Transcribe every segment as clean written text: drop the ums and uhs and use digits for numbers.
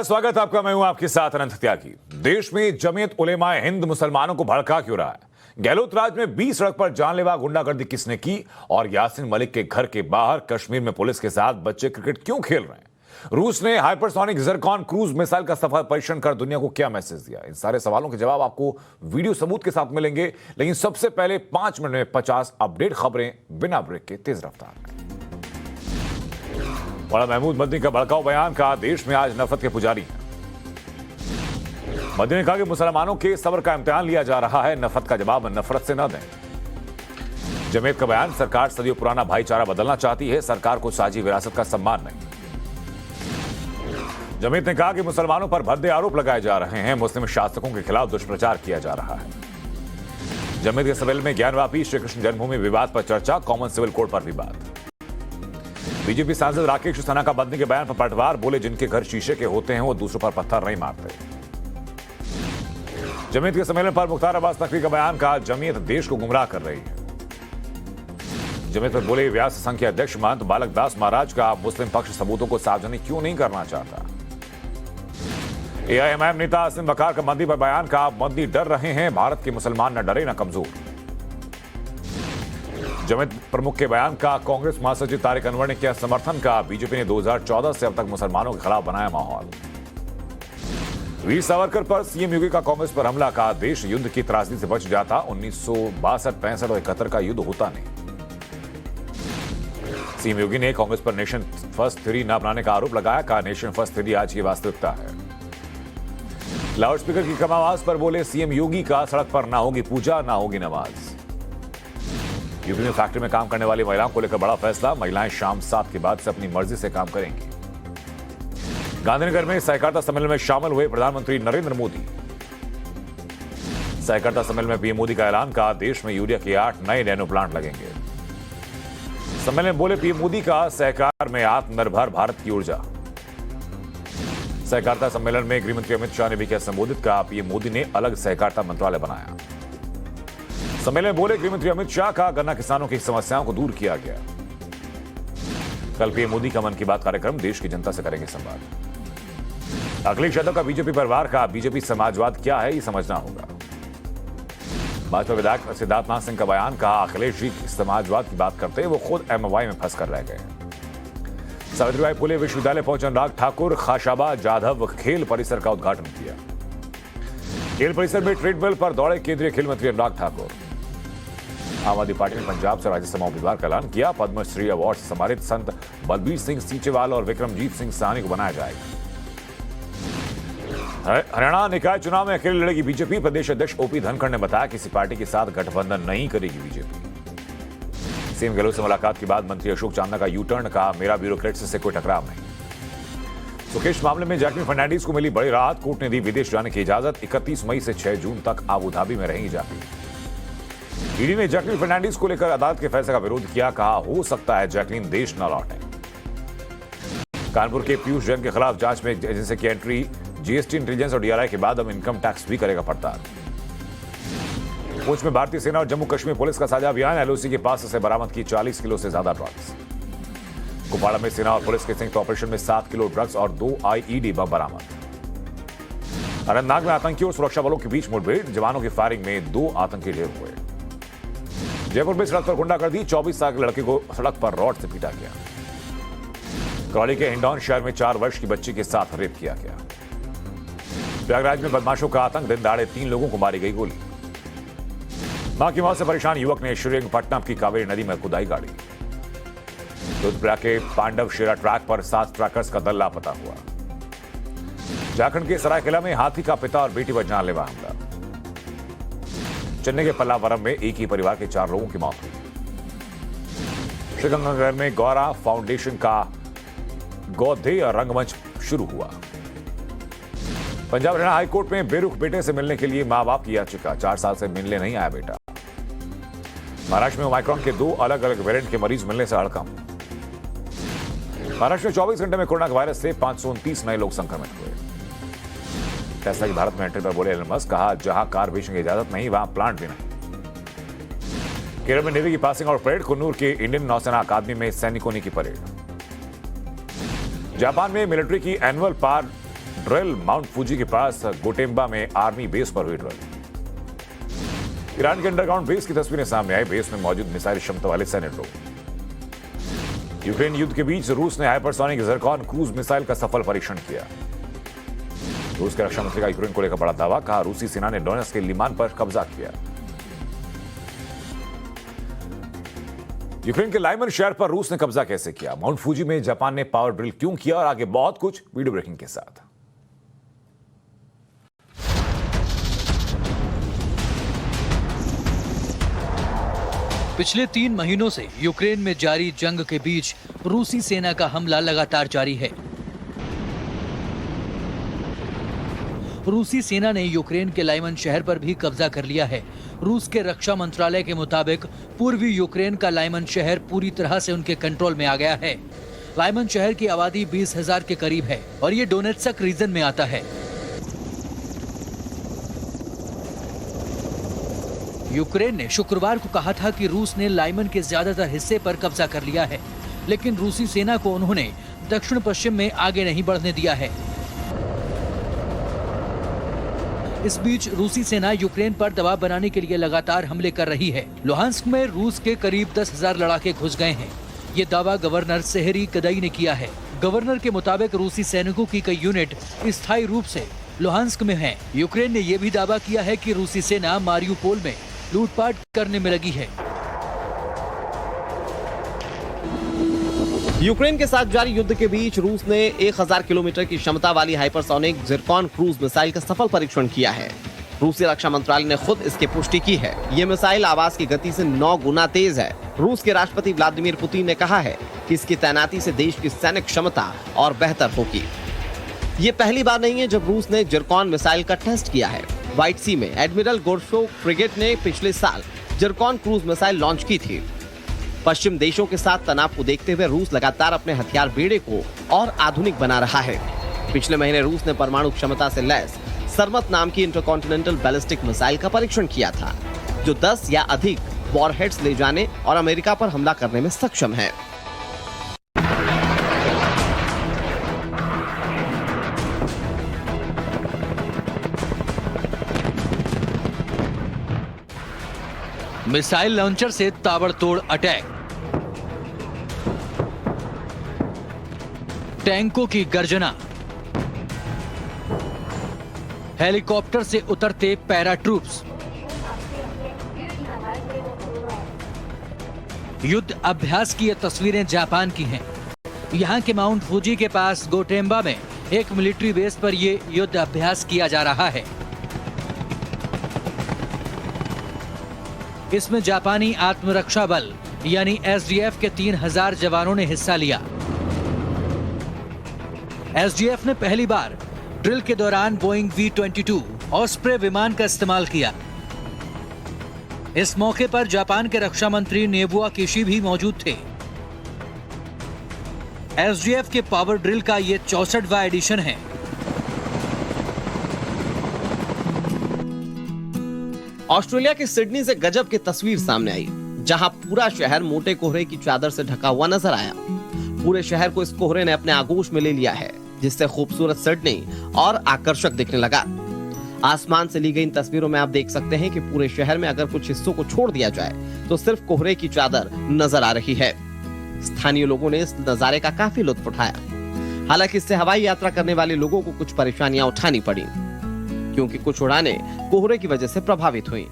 स्वागत आपका। मैं हूं आपके साथ अनंत त्यागी। देश में जमीयत उलेमाए हिंद मुसलमानों को भड़का क्यों रहा है? गहलोत राज में 20 सड़क पर जानलेवा गुंडागर्दी किसने की? और यासीन मलिक के घर के बाहर कश्मीर में पुलिस के साथ बच्चे क्रिकेट क्यों खेल रहे हैं? रूस ने हाइपरसोनिक ज़िरकॉन क्रूज मिसाइल का सफल परीक्षण कर दुनिया को क्या मैसेज दिया? इन सारे सवालों के जवाब आपको वीडियो सबूत के साथ मिलेंगे, लेकिन सबसे पहले 5 मिनट में 50 अपडेट खबरें बिना ब्रेक के तेज रफ्तार में। मौलाना महमूद मदनी का भड़काऊ बयान का देश में आज नफरत के पुजारी हैं। मदनी ने कहा कि मुसलमानों के सब्र का इम्तिहान लिया जा रहा है, नफरत का जवाब नफरत से न दें। जमीयत का बयान, सरकार सदियों पुराना भाईचारा बदलना चाहती है, सरकार को साझी विरासत का सम्मान नहीं। जमीयत ने कहा कि मुसलमानों पर भद्दे आरोप लगाए जा रहे हैं, मुस्लिम शासकों के खिलाफ दुष्प्रचार किया जा रहा है। जमीयत के सम्मेलन में ज्ञानवापी श्री कृष्ण जन्मभूमि विवाद पर चर्चा, कॉमन सिविल कोड पर विवाद। बीजेपी सांसद राकेश सना का बदनी के बयान पर पलटवार, बोले जिनके घर शीशे के होते हैं वो दूसरों पर पत्थर नहीं मारते। जमीयत के सम्मेलन पर मुख्तार अब्बास नकवी का बयान, कहा जमीयत देश को गुमराह कर रही है। जमीयत पर बोले व्यास संघ के अध्यक्ष महंत बालक दास महाराज का मुस्लिम पक्ष सबूतों को सार्वजनिक क्यों नहीं करना चाहता। एआईएमआईएम नेता असीम बकार का मदनी पर बयान, कहा मदनी डर रहे हैं, भारत के मुसलमान न डरे न कमजोर। जमीयत प्रमुख के बयान का कांग्रेस महासचिव तारिक अनवर ने किया समर्थन, का बीजेपी ने 2014 से अब तक मुसलमानों के खिलाफ बनाया माहौल। वीर सावरकर पर सीएम योगी का कांग्रेस पर हमला, का देश युद्ध की त्रासदी से बच जाता, 1962, 65 और 71 का युद्ध होता नहीं। सीएम योगी ने कांग्रेस पर नेशन फर्स्ट थ्योरी न अपनाने का आरोप लगाया, कहा नेशन फर्स्ट थ्योरी आज की वास्तविकता है। लाउडस्पीकर की कम आवाज पर बोले सीएम योगी, का सड़क पर ना होगी पूजा ना होगी नमाज। यूपी में फैक्ट्री में काम करने वाली महिलाओं को लेकर बड़ा फैसला, महिलाएं शाम 7 के बाद से अपनी मर्जी से काम करेंगी। गांधीनगर में सहकारिता सम्मेलन में शामिल हुए प्रधानमंत्री नरेंद्र मोदी। सहकारिता सम्मेलन में पीएम मोदी का ऐलान, कहा देश में यूरिया के 8 नए नैनो प्लांट लगेंगे। सम्मेलन में बोले पीएम मोदी, का सहकार में आत्मनिर्भर भारत की ऊर्जा। सहकारिता सम्मेलन में गृहमंत्री अमित शाह ने भी किया संबोधित, कहा पीएम मोदी ने अलग सहकारिता मंत्रालय बनाया। सम्मेलन में बोले गृहमंत्री अमित शाह, का गन्ना किसानों की समस्याओं को दूर किया गया। कल पीएम मोदी का मन की बात कार्यक्रम, देश की जनता से करेंगे संवाद। अखिलेश यादव का बीजेपी परिवार, का बीजेपी समाजवाद क्या है ये समझना होगा। भाजपा विधायक सिद्धार्थनाथ सिंह का बयान, कहा अखिलेश जी समाजवाद की बात करते हैं, वो खुद एमवाई में फंसकर रह गए। सावित्रीबाई फुले विश्वविद्यालय पहुंचे अनुराग ठाकुर, खाशाबा जाधव खेल परिसर का उद्घाटन किया। खेल परिसर में ट्रेडमिल पर दौड़े केंद्रीय खेल मंत्री अनुराग ठाकुर। आम आदमी पार्टी ने पंजाब से राज्यसभा उम्मीदवार का ऐलान किया, पद्मश्री अवार्ड से सम्मानित संत बलबीर सिंह सीचेवाल और विक्रमजीत सिंह साहनी को बनाया जाएगा। हरियाणा निकाय चुनाव में अकेले लड़ेगी बीजेपी, प्रदेश अध्यक्ष ओपी धनखड़ ने बताया किसी पार्टी के साथ गठबंधन नहीं करेगी बीजेपी। सीएम गहलोत से मुलाकात के बाद मंत्री अशोक चांदना का यू टर्न, कहा मेरा ब्यूरोक्रेट्स से कोई टकराव नहीं। सुकेश मामले में जैकलिन फर्नांडिस को मिली बड़ी राहत, कोर्ट ने दी विदेश जाने की इजाजत, 31 मई से 6 जून तक आबू धाबी में रहेंगी जैकलिन। ईडी ने जैकलिन फर्नांडिस को लेकर अदालत के फैसले का विरोध किया, कहा हो सकता है जैकलिन देश न लौटे। कानपुर के पीयूष जैन के खिलाफ जांच में एजेंसी की एंट्री, जीएसटी, इंटेलिजेंस और डीआरआई के बाद अब इनकम टैक्स भी करेगा पड़ताल। पुंछ में भारतीय सेना और जम्मू कश्मीर पुलिस का साझा अभियान, एलओसी के पास से बरामद की 40 किलो से ज्यादा ड्रग्स। कुपवाड़ा में सेना और पुलिस के संयुक्त ऑपरेशन में 7 किलो ड्रग्स और 2 आईईडी बम बरामद। अनंतनाग में आतंकियों और सुरक्षा बलों के बीच मुठभेड़, जवानों की फायरिंग में 2 आतंकी ढेर हुए। जयपुर में सड़क पर गुंडागर्दी, 24 साल के लड़के को सड़क पर रॉड से पीटा गया। करौली के हिंडौन शहर में 4 वर्ष की बच्ची के साथ रेप किया गया। प्रयागराज में बदमाशों का आतंक, दिन दहाड़े 3 लोगों को मारी गई गोली। मां की मौत से परेशान युवक ने श्रीरंगपट्टनम की कावेरी नदी में कुदाई गाड़ी। रुद्रप्रयाग के पांडव शेरा ट्रैक पर 7 ट्रैकर्स का दल लापता हुआ। झारखंड के सरायकेला में हाथी का पिता और बेटी पर जानलेवा हमला। चेन्नई के पल्लावरम में एक ही परिवार के 4 लोगों की मौत हुई। श्रीगंगानगर में गौरा फाउंडेशन का गौधेय रंगमंच शुरू हुआ। पंजाब हरियाणा हाईकोर्ट में बेरुख बेटे से मिलने के लिए मां बाप की याचिका, 4 साल से मिलने नहीं आया बेटा। महाराष्ट्र में ओमाइक्रॉन के 2 अलग अलग वेरिएंट के मरीज मिलने से हड़कंप। महाराष्ट्र में 24 घंटे में कोरोना वायरस से 529 नए लोग संक्रमित हुए। टेस्ला की भारत में एंट्री पर बोले एलन मस्क, कहा जहां कार बेचने की इजाजत नहीं वहां प्लांट भी नहीं। केरल में नेवी की पासिंग आउट परेड, कुन्नूर के इंडियन नौसेना अकादमी में सैनिकों ने की परेड। जापान में मिलिट्री की एनुअल ड्रिल माउंट फूजी के पास गोटेम्बा में आर्मी बेस पर हुई ड्रिल। ईरान के अंडरग्राउंड बेस की तस्वीरें सामने आई। बेस में मौजूद मिसाइल क्षमता वाले सैन्य ड्रोन। यूक्रेन युद्ध के बीच रूस ने हाइपरसोनिक ज़िरकॉन क्रूज मिसाइल का सफल परीक्षण किया। रूस के रक्षा मंत्री का यूक्रेन को लेकर बड़ा दावा। कहा, रूसी सेना ने डोनेट्स्क के लिमान पर कब्जा किया। यूक्रेन के लाइमन शहर पर रूस ने कब्जा कैसे किया? माउंट फूजी में जापान ने पावर ड्रिल क्यों किया? और आगे बहुत कुछ वीडियो ब्रेकिंग के साथ। पिछले 3 महीनों से यूक्रेन में जारी जंग के बीच रूसी सेना का हमला लगातार जारी है। रूसी सेना ने यूक्रेन के लाइमन शहर पर भी कब्जा कर लिया है। रूस के रक्षा मंत्रालय के मुताबिक पूर्वी यूक्रेन का लाइमन शहर पूरी तरह से उनके कंट्रोल में आ गया है। लाइमन शहर की आबादी 20,000 के करीब है और ये डोनेट्स्क रीजन में आता है। यूक्रेन ने शुक्रवार को कहा था कि रूस ने लाइमन के ज्यादातर हिस्से पर कब्जा कर लिया है, लेकिन रूसी सेना को उन्होंने दक्षिण पश्चिम में आगे नहीं बढ़ने दिया है। इस बीच रूसी सेना यूक्रेन पर दबाव बनाने के लिए लगातार हमले कर रही है। लुहांस्क में रूस के करीब 10,000 लड़ाके घुस गए हैं। ये दावा गवर्नर सेहरी कदई ने किया है। गवर्नर के मुताबिक रूसी सैनिकों की कई यूनिट स्थायी रूप से लुहांस्क में हैं। यूक्रेन ने यह भी दावा किया है कि रूसी सेना मारियुपोल में लूटपाट करने में लगी है। यूक्रेन के साथ जारी युद्ध के बीच रूस ने 1000 किलोमीटर की क्षमता वाली हाइपरसोनिक ज़िरकॉन क्रूज मिसाइल का सफल परीक्षण किया है। रूसी रक्षा मंत्रालय ने खुद इसकी पुष्टि की है। ये मिसाइल आवाज की गति से 9 गुना तेज है। रूस के राष्ट्रपति व्लादिमीर पुतिन ने कहा है कि इसकी तैनाती से देश की सैनिक क्षमता और बेहतर होगी। ये पहली बार नहीं है जब रूस ने ज़िरकॉन मिसाइल का टेस्ट किया है। व्हाइट सी में एडमिरल गोर्शकोव फ्रिगेट ने पिछले साल ज़िरकॉन क्रूज मिसाइल लॉन्च की थी। पश्चिम देशों के साथ तनाव को देखते हुए रूस लगातार अपने हथियार बेड़े को और आधुनिक बना रहा है। पिछले महीने रूस ने परमाणु क्षमता से लैस सरमत नाम की इंटरकॉन्टिनेंटल बैलिस्टिक मिसाइल का परीक्षण किया था, जो 10 या अधिक वॉरहेड्स ले जाने और अमेरिका पर हमला करने में सक्षम है। मिसाइल लॉन्चर से ताबड़तोड़ अटैक, टैंकों की गर्जना, हेलीकॉप्टर से उतरते पैरा ट्रूप्स, युद्ध अभ्यास की ये तस्वीरें जापान की हैं। यहां के माउंट फूजी के पास गोटेम्बा में एक मिलिट्री बेस पर ये युद्ध अभ्यास किया जा रहा है। इसमें जापानी आत्मरक्षा बल यानी एसडीएफ के 3000 जवानों ने हिस्सा लिया। एसडीएफ ने पहली बार ड्रिल के दौरान बोइंग V-22 ऑस्प्रे विमान का इस्तेमाल किया। इस मौके पर जापान के रक्षा मंत्री नेबुआ किशी भी मौजूद थे। एसडीएफ के पावर ड्रिल का ये 64वां एडिशन है। ऑस्ट्रेलिया के सिडनी से गजब की तस्वीर सामने आई, जहां पूरा शहर मोटे कोहरे की चादर से ढका हुआ नजर आया। पूरे शहर को इस कोहरे ने अपने आगोश में ले लिया है, जिससे खूबसूरत सिडनी और आकर्षक दिखने लगा। आसमान से ली गई इन तस्वीरों में आप देख सकते हैं कि पूरे शहर में अगर कुछ हिस्सों को छोड़ दिया जाए तो सिर्फ कोहरे की चादर नजर आ रही है। स्थानीय लोगों ने इस नजारे का काफी लुत्फ उठाया। हालांकि इससे हवाई यात्रा करने वाले लोगों को कुछ परेशानियां उठानी पड़ी, क्योंकि कुछ उड़ानें कोहरे की वजह से प्रभावित हुई।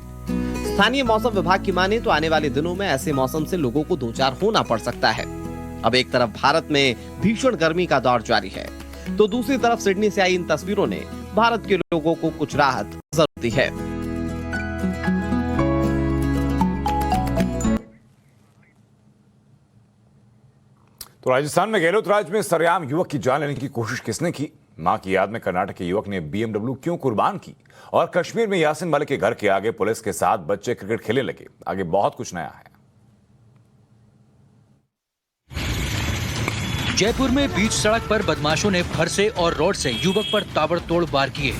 स्थानीय मौसम विभाग की माने तो आने वाले दिनों में ऐसे मौसम से लोगों को दो चार होना पड़ सकता है। अब एक तरफ भारत में भीषण गर्मी का दौर जारी है, तो दूसरी तरफ सिडनी से आई इन तस्वीरों ने भारत के लोगों को कुछ राहत जरूर दी है। तो राजस्थान में गहलोत राज में सरेआम युवक की जान लेने की कोशिश किसने की? मां की याद में कर्नाटक के युवक ने BMW क्यों कुर्बान की? और कश्मीर में यासिन मलिक के घर के आगे पुलिस के साथ बच्चे क्रिकेट खेलने लगे। आगे बहुत कुछ नया है। जयपुर में बीच सड़क पर बदमाशों ने फरसे और रॉड से युवक पर ताबड़तोड़ वार किए।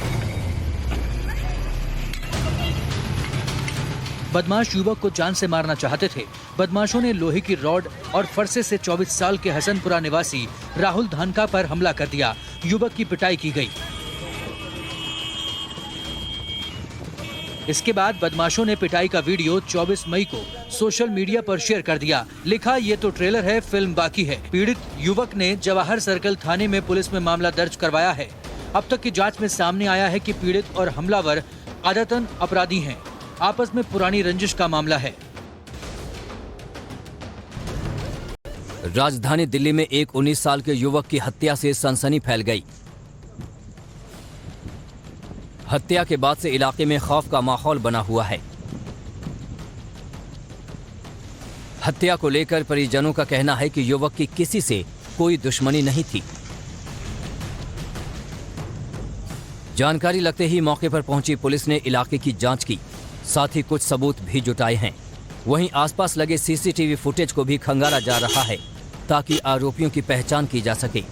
बदमाश युवक को जान से मारना चाहते थे। बदमाशों ने लोहे की रॉड और फरसे से 24 साल के हसनपुरा निवासी राहुल धानका पर हमला कर दिया। युवक की पिटाई की गई। इसके बाद बदमाशों ने पिटाई का वीडियो 24 मई को सोशल मीडिया पर शेयर कर दिया। लिखा, ये तो ट्रेलर है, फिल्म बाकी है। पीड़ित युवक ने जवाहर सर्कल थाने में पुलिस में मामला दर्ज करवाया है। अब तक की जांच में सामने आया है कि पीड़ित और हमलावर आदतन अपराधी हैं। आपस में पुरानी रंजिश का मामला है। राजधानी दिल्ली में एक 19 साल के युवक की हत्या से सनसनी फैल गई। हत्या के बाद से इलाके में खौफ का माहौल बना हुआ है। हत्या को लेकर परिजनों का कहना है कि युवक की किसी से कोई दुश्मनी नहीं थी। जानकारी लगते ही मौके पर पहुंची पुलिस ने इलाके की जांच की, साथ ही कुछ सबूत भी जुटाए हैं। वहीं आसपास लगे सीसीटीवी फुटेज को भी खंगाला जा रहा है ताकि आरोपियों की पहचान की जा सके।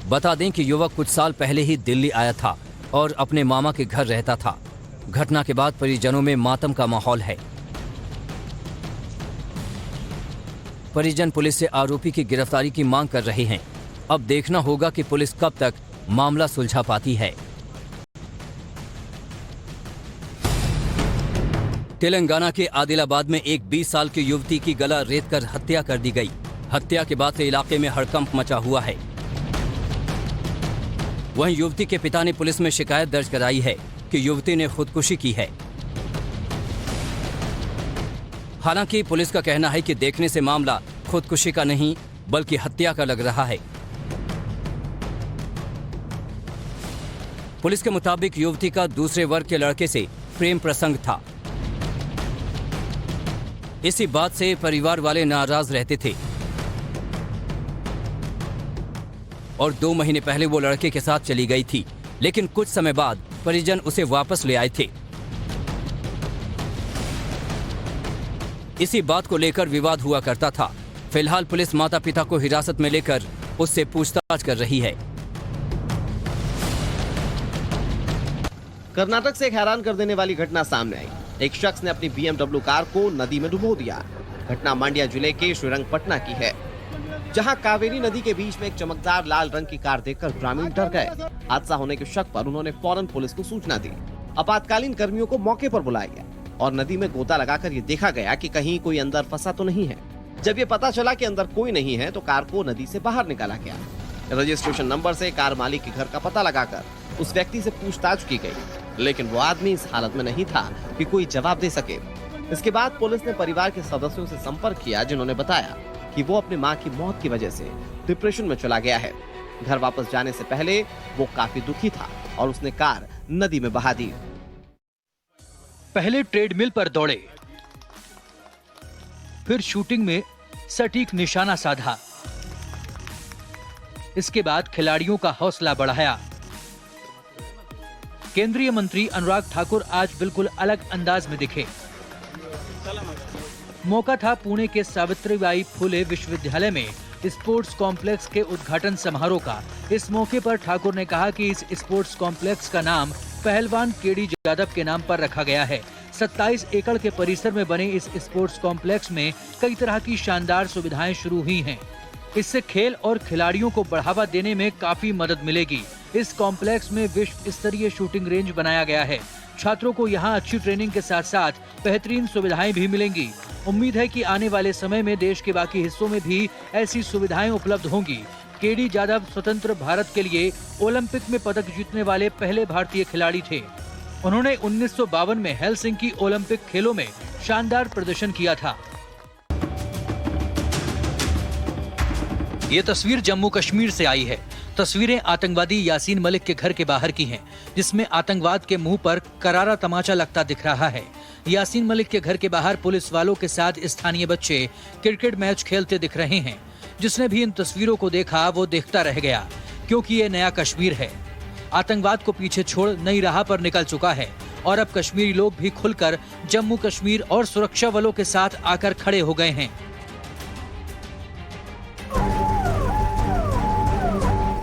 बता दें कि युवक कुछ साल पहले ही दिल्ली आया था और अपने मामा के घर रहता था। घटना के बाद परिजनों में मातम का माहौल है। परिजन पुलिस से आरोपी की गिरफ्तारी की मांग कर रहे हैं। अब देखना होगा कि पुलिस कब तक मामला सुलझा पाती है। तेलंगाना के आदिलाबाद में एक 20 साल की युवती की गला रेत कर हत्या कर दी गई। हत्या के बाद से इलाके में हड़कंप मचा हुआ है। वहीं युवती के पिता ने पुलिस में शिकायत दर्ज कराई है कि युवती ने खुदकुशी की है। हालांकि पुलिस का कहना है कि देखने से मामला खुदकुशी का नहीं बल्कि हत्या का लग रहा है। पुलिस के मुताबिक युवती का दूसरे वर्ग के लड़के से प्रेम प्रसंग था। इसी बात से परिवार वाले नाराज रहते थे और 2 महीने पहले वो लड़के के साथ चली गई थी, लेकिन कुछ समय बाद परिजन उसे वापस ले आए थे। इसी बात को लेकर विवाद हुआ करता था। फिलहाल पुलिस माता पिता को हिरासत में लेकर उससे पूछताछ कर रही है। कर्नाटक से एक हैरान कर देने वाली घटना सामने आई। एक शख्स ने अपनी BMW कार को नदी में डुबो दिया। घटना मांड्या जिले के श्रीरंगपटना की है, जहां कावेरी नदी के बीच में एक चमकदार लाल रंग की कार देखकर ग्रामीण डर गए। हादसा होने के शक पर उन्होंने फौरन पुलिस को सूचना दी। आपातकालीन कर्मियों को मौके पर बुलाया गया और नदी में गोता लगाकर ये देखा गया कि कहीं कोई अंदर फंसा तो नहीं है। जब ये पता चला कि अंदर कोई नहीं है तो कार को नदी से बाहर निकाला गया। रजिस्ट्रेशन नंबर से कार मालिक के घर का पता लगाकर उस व्यक्ति से पूछताछ की गई, लेकिन वो आदमी इस हालत में नहीं था कि कोई जवाब दे सके। इसके बाद पुलिस ने परिवार के सदस्यों से संपर्क किया, जिन्होंने बताया कि वो अपनी मां की मौत की वजह से डिप्रेशन में चला गया है। घर वापस जाने से पहले वो काफी दुखी था और उसने कार नदी में बहा दी। पहले ट्रेडमिल पर दौड़े, फिर शूटिंग में सटीक निशाना साधा। इसके बाद खिलाड़ियों का हौसला बढ़ाया। केंद्रीय मंत्री अनुराग ठाकुर आज बिल्कुल अलग अंदाज में दिखे। मौका था पुणे के सावित्रीबाई फुले विश्वविद्यालय में स्पोर्ट्स कॉम्प्लेक्स के उद्घाटन समारोह का। इस मौके पर ठाकुर ने कहा कि इस स्पोर्ट्स कॉम्प्लेक्स का नाम पहलवान केडी जादव के नाम पर रखा गया है। 27 एकड़ के परिसर में बने इस स्पोर्ट्स कॉम्प्लेक्स में कई तरह की शानदार सुविधाएं शुरू हुई हैं। इससे खेल और खिलाड़ियों को बढ़ावा देने में काफी मदद मिलेगी। इस कॉम्प्लेक्स में विश्व स्तरीय शूटिंग रेंज बनाया गया है। छात्रों को यहाँ अच्छी ट्रेनिंग के साथ साथ बेहतरीन सुविधाएं भी मिलेंगी। उम्मीद है कि आने वाले समय में देश के बाकी हिस्सों में भी ऐसी सुविधाएं उपलब्ध होंगी। केडी जादव स्वतंत्र भारत के लिए ओलंपिक में पदक जीतने वाले पहले भारतीय खिलाड़ी थे। उन्होंने 1952 में हेलसिंकी ओलंपिक खेलों में शानदार प्रदर्शन किया था। ये तस्वीर जम्मू कश्मीर से आई है। तस्वीरें आतंकवादी यासीन मलिक के घर के बाहर की हैं, जिसमें आतंकवाद के मुंह पर करारा तमाचा लगता दिख रहा है। यासीन मलिक के घर के बाहर पुलिस वालों के साथ स्थानीय बच्चे क्रिकेट मैच खेलते दिख रहे हैं। जिसने भी इन तस्वीरों को देखा वो देखता रह गया, क्योंकि ये नया कश्मीर है। आतंकवाद को पीछे छोड़ नई राह पर निकल चुका है और अब कश्मीरी लोग भी खुलकर जम्मू कश्मीर और सुरक्षा बलों के साथ आकर खड़े हो गए हैं।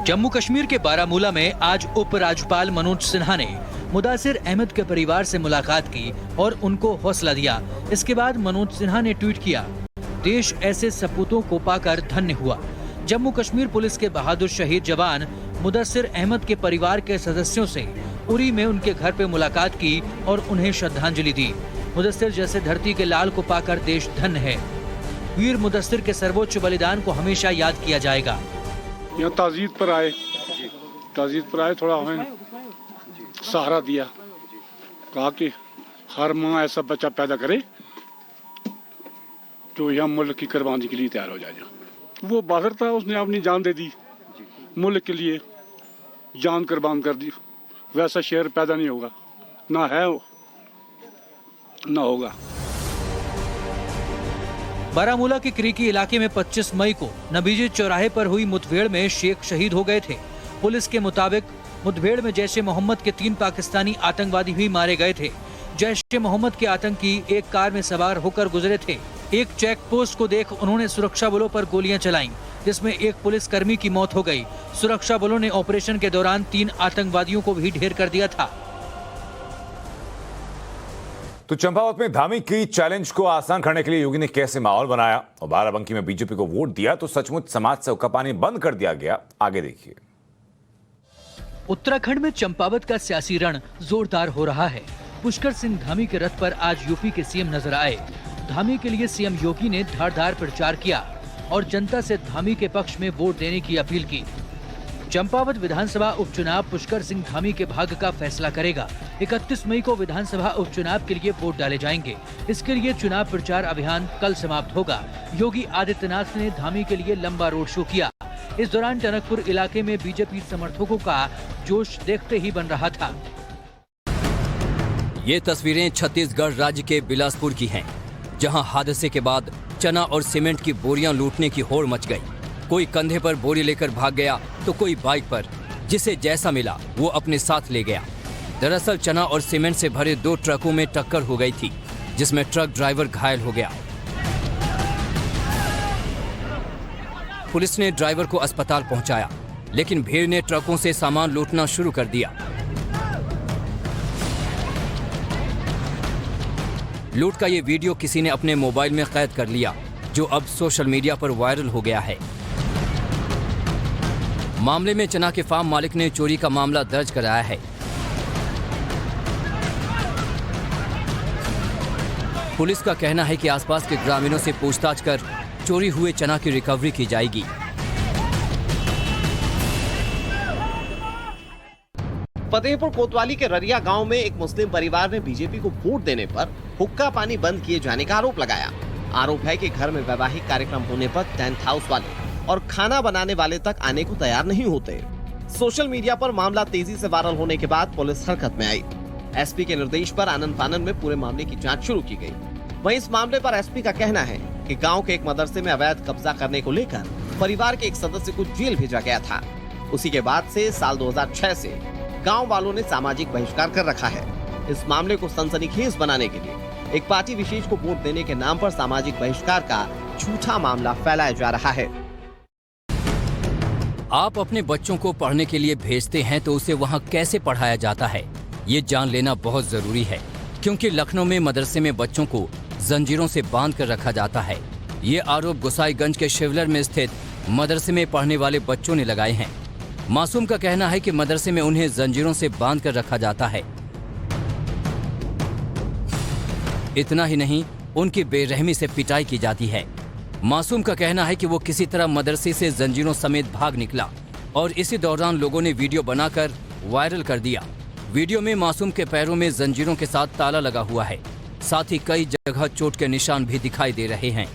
जम्मू कश्मीर के बारामूला में आज उपराज्यपाल मनोज सिन्हा ने मुदासिर अहमद के परिवार से मुलाकात की और उनको हौसला दिया। इसके बाद मनोज सिन्हा ने ट्वीट किया, देश ऐसे सपूतों को पाकर धन्य हुआ। जम्मू कश्मीर पुलिस के बहादुर शहीद जवान मुदस्सिर अहमद के परिवार के सदस्यों से उरी में उनके घर पे मुलाकात की और उन्हें श्रद्धांजलि दी। मुदस्सिर जैसे धरती के लाल को पाकर देश धन्य है। वीर मुदस्सिर के सर्वोच्च बलिदान को हमेशा याद किया जाएगा। यहाँ ताज़ीद पर आए थोड़ा हमें सहारा दिया, कहा कि हर माँ ऐसा बच्चा पैदा करे जो यहाँ मुल्क की कुर्बानी के लिए तैयार हो जाए। वो बहादुर था, उसने अपनी जान दे दी मुल्क के लिए, जान कुर्बान कर दी। वैसा शेर पैदा नहीं होगा, ना है ना होगा। बारामूला के क्रीकी इलाके में 25 मई को नबीजी चौराहे पर हुई मुठभेड़ में शेख शहीद हो गए थे। पुलिस के मुताबिक मुठभेड़ में जैश ए मोहम्मद के 3 पाकिस्तानी आतंकवादी भी मारे गए थे। जैश ए मोहम्मद के आतंकी एक कार में सवार होकर गुजरे थे। एक चेक पोस्ट को देख उन्होंने सुरक्षा बलों पर गोलियां चलाईं, जिसमें एक पुलिसकर्मी की मौत हो गई। सुरक्षा बलों ने ऑपरेशन के दौरान 3 आतंकवादियों को भी ढेर कर दिया था। तो चंपावत में धामी की चैलेंज को आसान करने के लिए योगी ने कैसे माहौल बनाया और बाराबंकी में बीजेपी को वोट दिया तो सचमुच समाज से हुक्का पानी बंद कर दिया गया। आगे देखिए। उत्तराखंड में चंपावत का सियासी रण जोरदार हो रहा है। पुष्कर सिंह धामी के रथ पर आज यूपी के सीएम नजर आए। धामी के लिए सीएम योगी ने धारदार प्रचार किया और जनता से धामी के पक्ष में वोट देने की अपील की। चंपावत विधानसभा उपचुनाव पुष्कर सिंह धामी के भाग्य का फैसला करेगा। 31 मई को विधानसभा उपचुनाव के लिए वोट डाले जाएंगे। इसके लिए चुनाव प्रचार अभियान कल समाप्त होगा। योगी आदित्यनाथ ने धामी के लिए लंबा रोड शो किया। इस दौरान टनकपुर इलाके में बीजेपी समर्थकों का जोश देखते ही बन रहा था। ये तस्वीरें छत्तीसगढ़ राज्य के बिलासपुर की हैं, जहां हादसे के बाद चना और सीमेंट की बोरियां लूटने की होड़ मच गई। कोई कंधे पर बोरी लेकर भाग गया तो कोई बाइक पर, जिसे जैसा मिला वो अपने साथ ले गया। दरअसल चना और सीमेंट से भरे 2 ट्रकों में टक्कर हो गई थी, जिसमें ट्रक ड्राइवर घायल हो गया। पुलिस ने ड्राइवर को अस्पताल पहुंचाया, लेकिन भीड़ ने ट्रकों से सामान लूटना शुरू कर दिया। लूट का ये वीडियो किसी ने अपने मोबाइल में कैद कर लिया, जो अब सोशल मीडिया पर वायरल हो गया है। मामले में चना के फार्म मालिक ने चोरी का मामला दर्ज कराया है। पुलिस का कहना है कि आसपास के ग्रामीणों से पूछताछ कर चोरी हुए चना की रिकवरी की जाएगी। फतेहपुर कोतवाली के ररिया गांव में एक मुस्लिम परिवार ने बीजेपी को वोट देने पर हुक्का पानी बंद किए जाने का आरोप लगाया। आरोप है कि घर में वैवाहिक कार्यक्रम होने पर टेंट हाउस वाले और खाना बनाने वाले तक आने को तैयार नहीं होते। सोशल मीडिया पर मामला तेजी से वायरल होने के बाद पुलिस हरकत में आई। एसपी के निर्देश पर आनन फानन में पूरे मामले की जांच शुरू की गई। वहीं इस मामले पर एसपी का कहना है कि गांव के एक मदरसे में अवैध कब्जा करने को लेकर परिवार के एक सदस्य को जेल भेजा गया था। उसी के बाद से साल 2006 से गाँव वालों ने सामाजिक बहिष्कार कर रखा है। इस मामले को सनसनीखेज बनाने के लिए एक पार्टी विशेष को वोट देने के नाम पर सामाजिक बहिष्कार का झूठा मामला फैलाया जा रहा है। आप अपने बच्चों को पढ़ने के लिए भेजते हैं तो उसे वहां कैसे पढ़ाया जाता है, ये जान लेना बहुत जरूरी है, क्योंकि लखनऊ में मदरसे में बच्चों को जंजीरों से बांध कर रखा जाता है। ये आरोप गोसाईगंज के शिवलर में स्थित मदरसे में पढ़ने वाले बच्चों ने लगाए हैं। मासूम का कहना है कि मदरसे में उन्हें जंजीरों से बांध कर रखा जाता है। इतना ही नहीं, उनकी बेरहमी से पिटाई की जाती है। मासूम का कहना है कि वो किसी तरह मदरसे से जंजीरों समेत भाग निकला और इसी दौरान लोगों ने वीडियो बनाकर वायरल कर दिया। वीडियो में मासूम के पैरों में जंजीरों के साथ ताला लगा हुआ है। साथ ही कई जगह चोट के निशान भी दिखाई दे रहे हैं।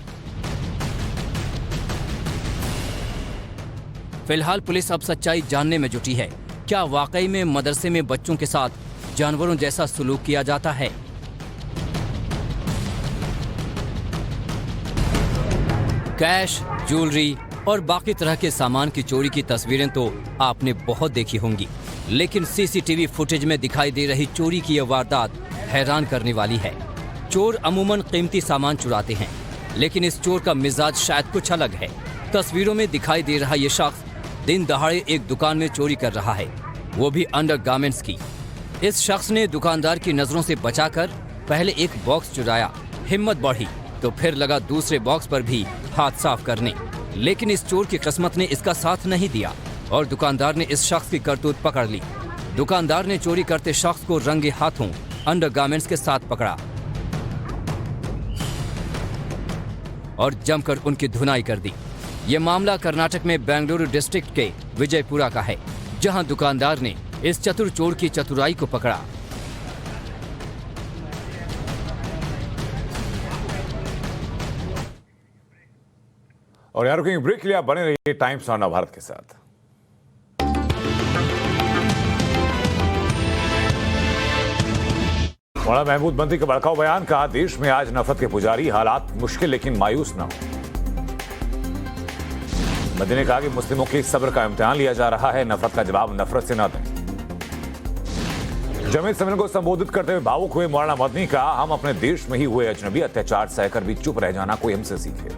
फिलहाल पुलिस अब सच्चाई जानने में जुटी है। क्या वाकई में मदरसे में बच्चों के साथ जानवरों जैसा सलूक किया जाता है? कैश, ज्वेलरी और बाकी तरह के सामान की चोरी की तस्वीरें तो आपने बहुत देखी होंगी, लेकिन सीसीटीवी फुटेज में दिखाई दे रही चोरी की यह वारदात हैरान करने वाली है। चोर अमूमन कीमती सामान चुराते हैं, लेकिन इस चोर का मिजाज शायद कुछ अलग है। तस्वीरों में दिखाई दे रहा ये शख्स दिन दहाड़े एक दुकान में चोरी कर रहा है, वो भी अंडरगारमेंट्स की। इस शख्स ने दुकानदार की नजरों से बचाकर पहले एक बॉक्स चुराया। हिम्मत बढ़ी तो फिर लगा दूसरे बॉक्स पर भी हाथ साफ करने, लेकिन इस चोर की किस्मत ने इसका साथ नहीं दिया और दुकानदार ने इस शख्स की करतूत पकड़ ली। दुकानदार ने चोरी करते शख्स को रंगे हाथों अंडरगारमेंट्स के साथ पकड़ा और जमकर उनकी धुनाई कर दी। यह मामला कर्नाटक में बेंगलुरु डिस्ट्रिक्ट के विजयपुरा का है, जहां दुकानदार ने इस चतुर चोर की चतुराई को पकड़ा। और यार रुकेंगे ब्रेक के लिए, आप बने रहिए टाइम्स ऑन भारत के साथ। मौलाना महमूद मंत्री का भड़काऊ बयान, कहा देश में आज नफरत के पुजारी, हालात मुश्किल लेकिन मायूस न हो। मोदी ने कहा कि मुस्लिमों के सब्र का इम्तिहान लिया जा रहा है, नफरत का जवाब नफरत से न दें। जमीयत सम्मेलन को संबोधित करते हुए भावुक हुए मौलाना मदनी, कहा हम अपने देश में ही हुए अजनबी अत्याचार सहकर भी चुप रह जाना कोई हमसे सीखे।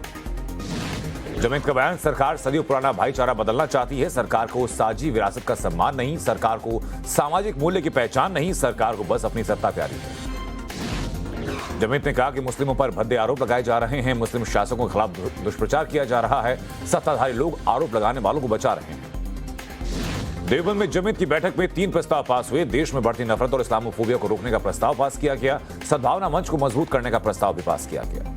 जमीयत का बयान, सरकार सदियों पुराना भाईचारा बदलना चाहती है, सरकार को साझी विरासत का सम्मान नहीं, सरकार को सामाजिक मूल्य की पहचान नहीं, सरकार को बस अपनी सत्ता प्यारी है। जमीयत ने कहा कि मुस्लिमों पर भद्दे आरोप लगाए जा रहे हैं, मुस्लिम शासकों के खिलाफ दुष्प्रचार किया जा रहा है, सत्ताधारी लोग आरोप लगाने वालों को बचा रहे हैं। देवबंद में जमीयत की बैठक में 3 प्रस्ताव पास हुए। देश में बढ़ती नफरत और इस्लामोफोबिया को रोकने का प्रस्ताव पास किया गया, सद्भावना मंच को मजबूत करने का प्रस्ताव भी पास किया गया।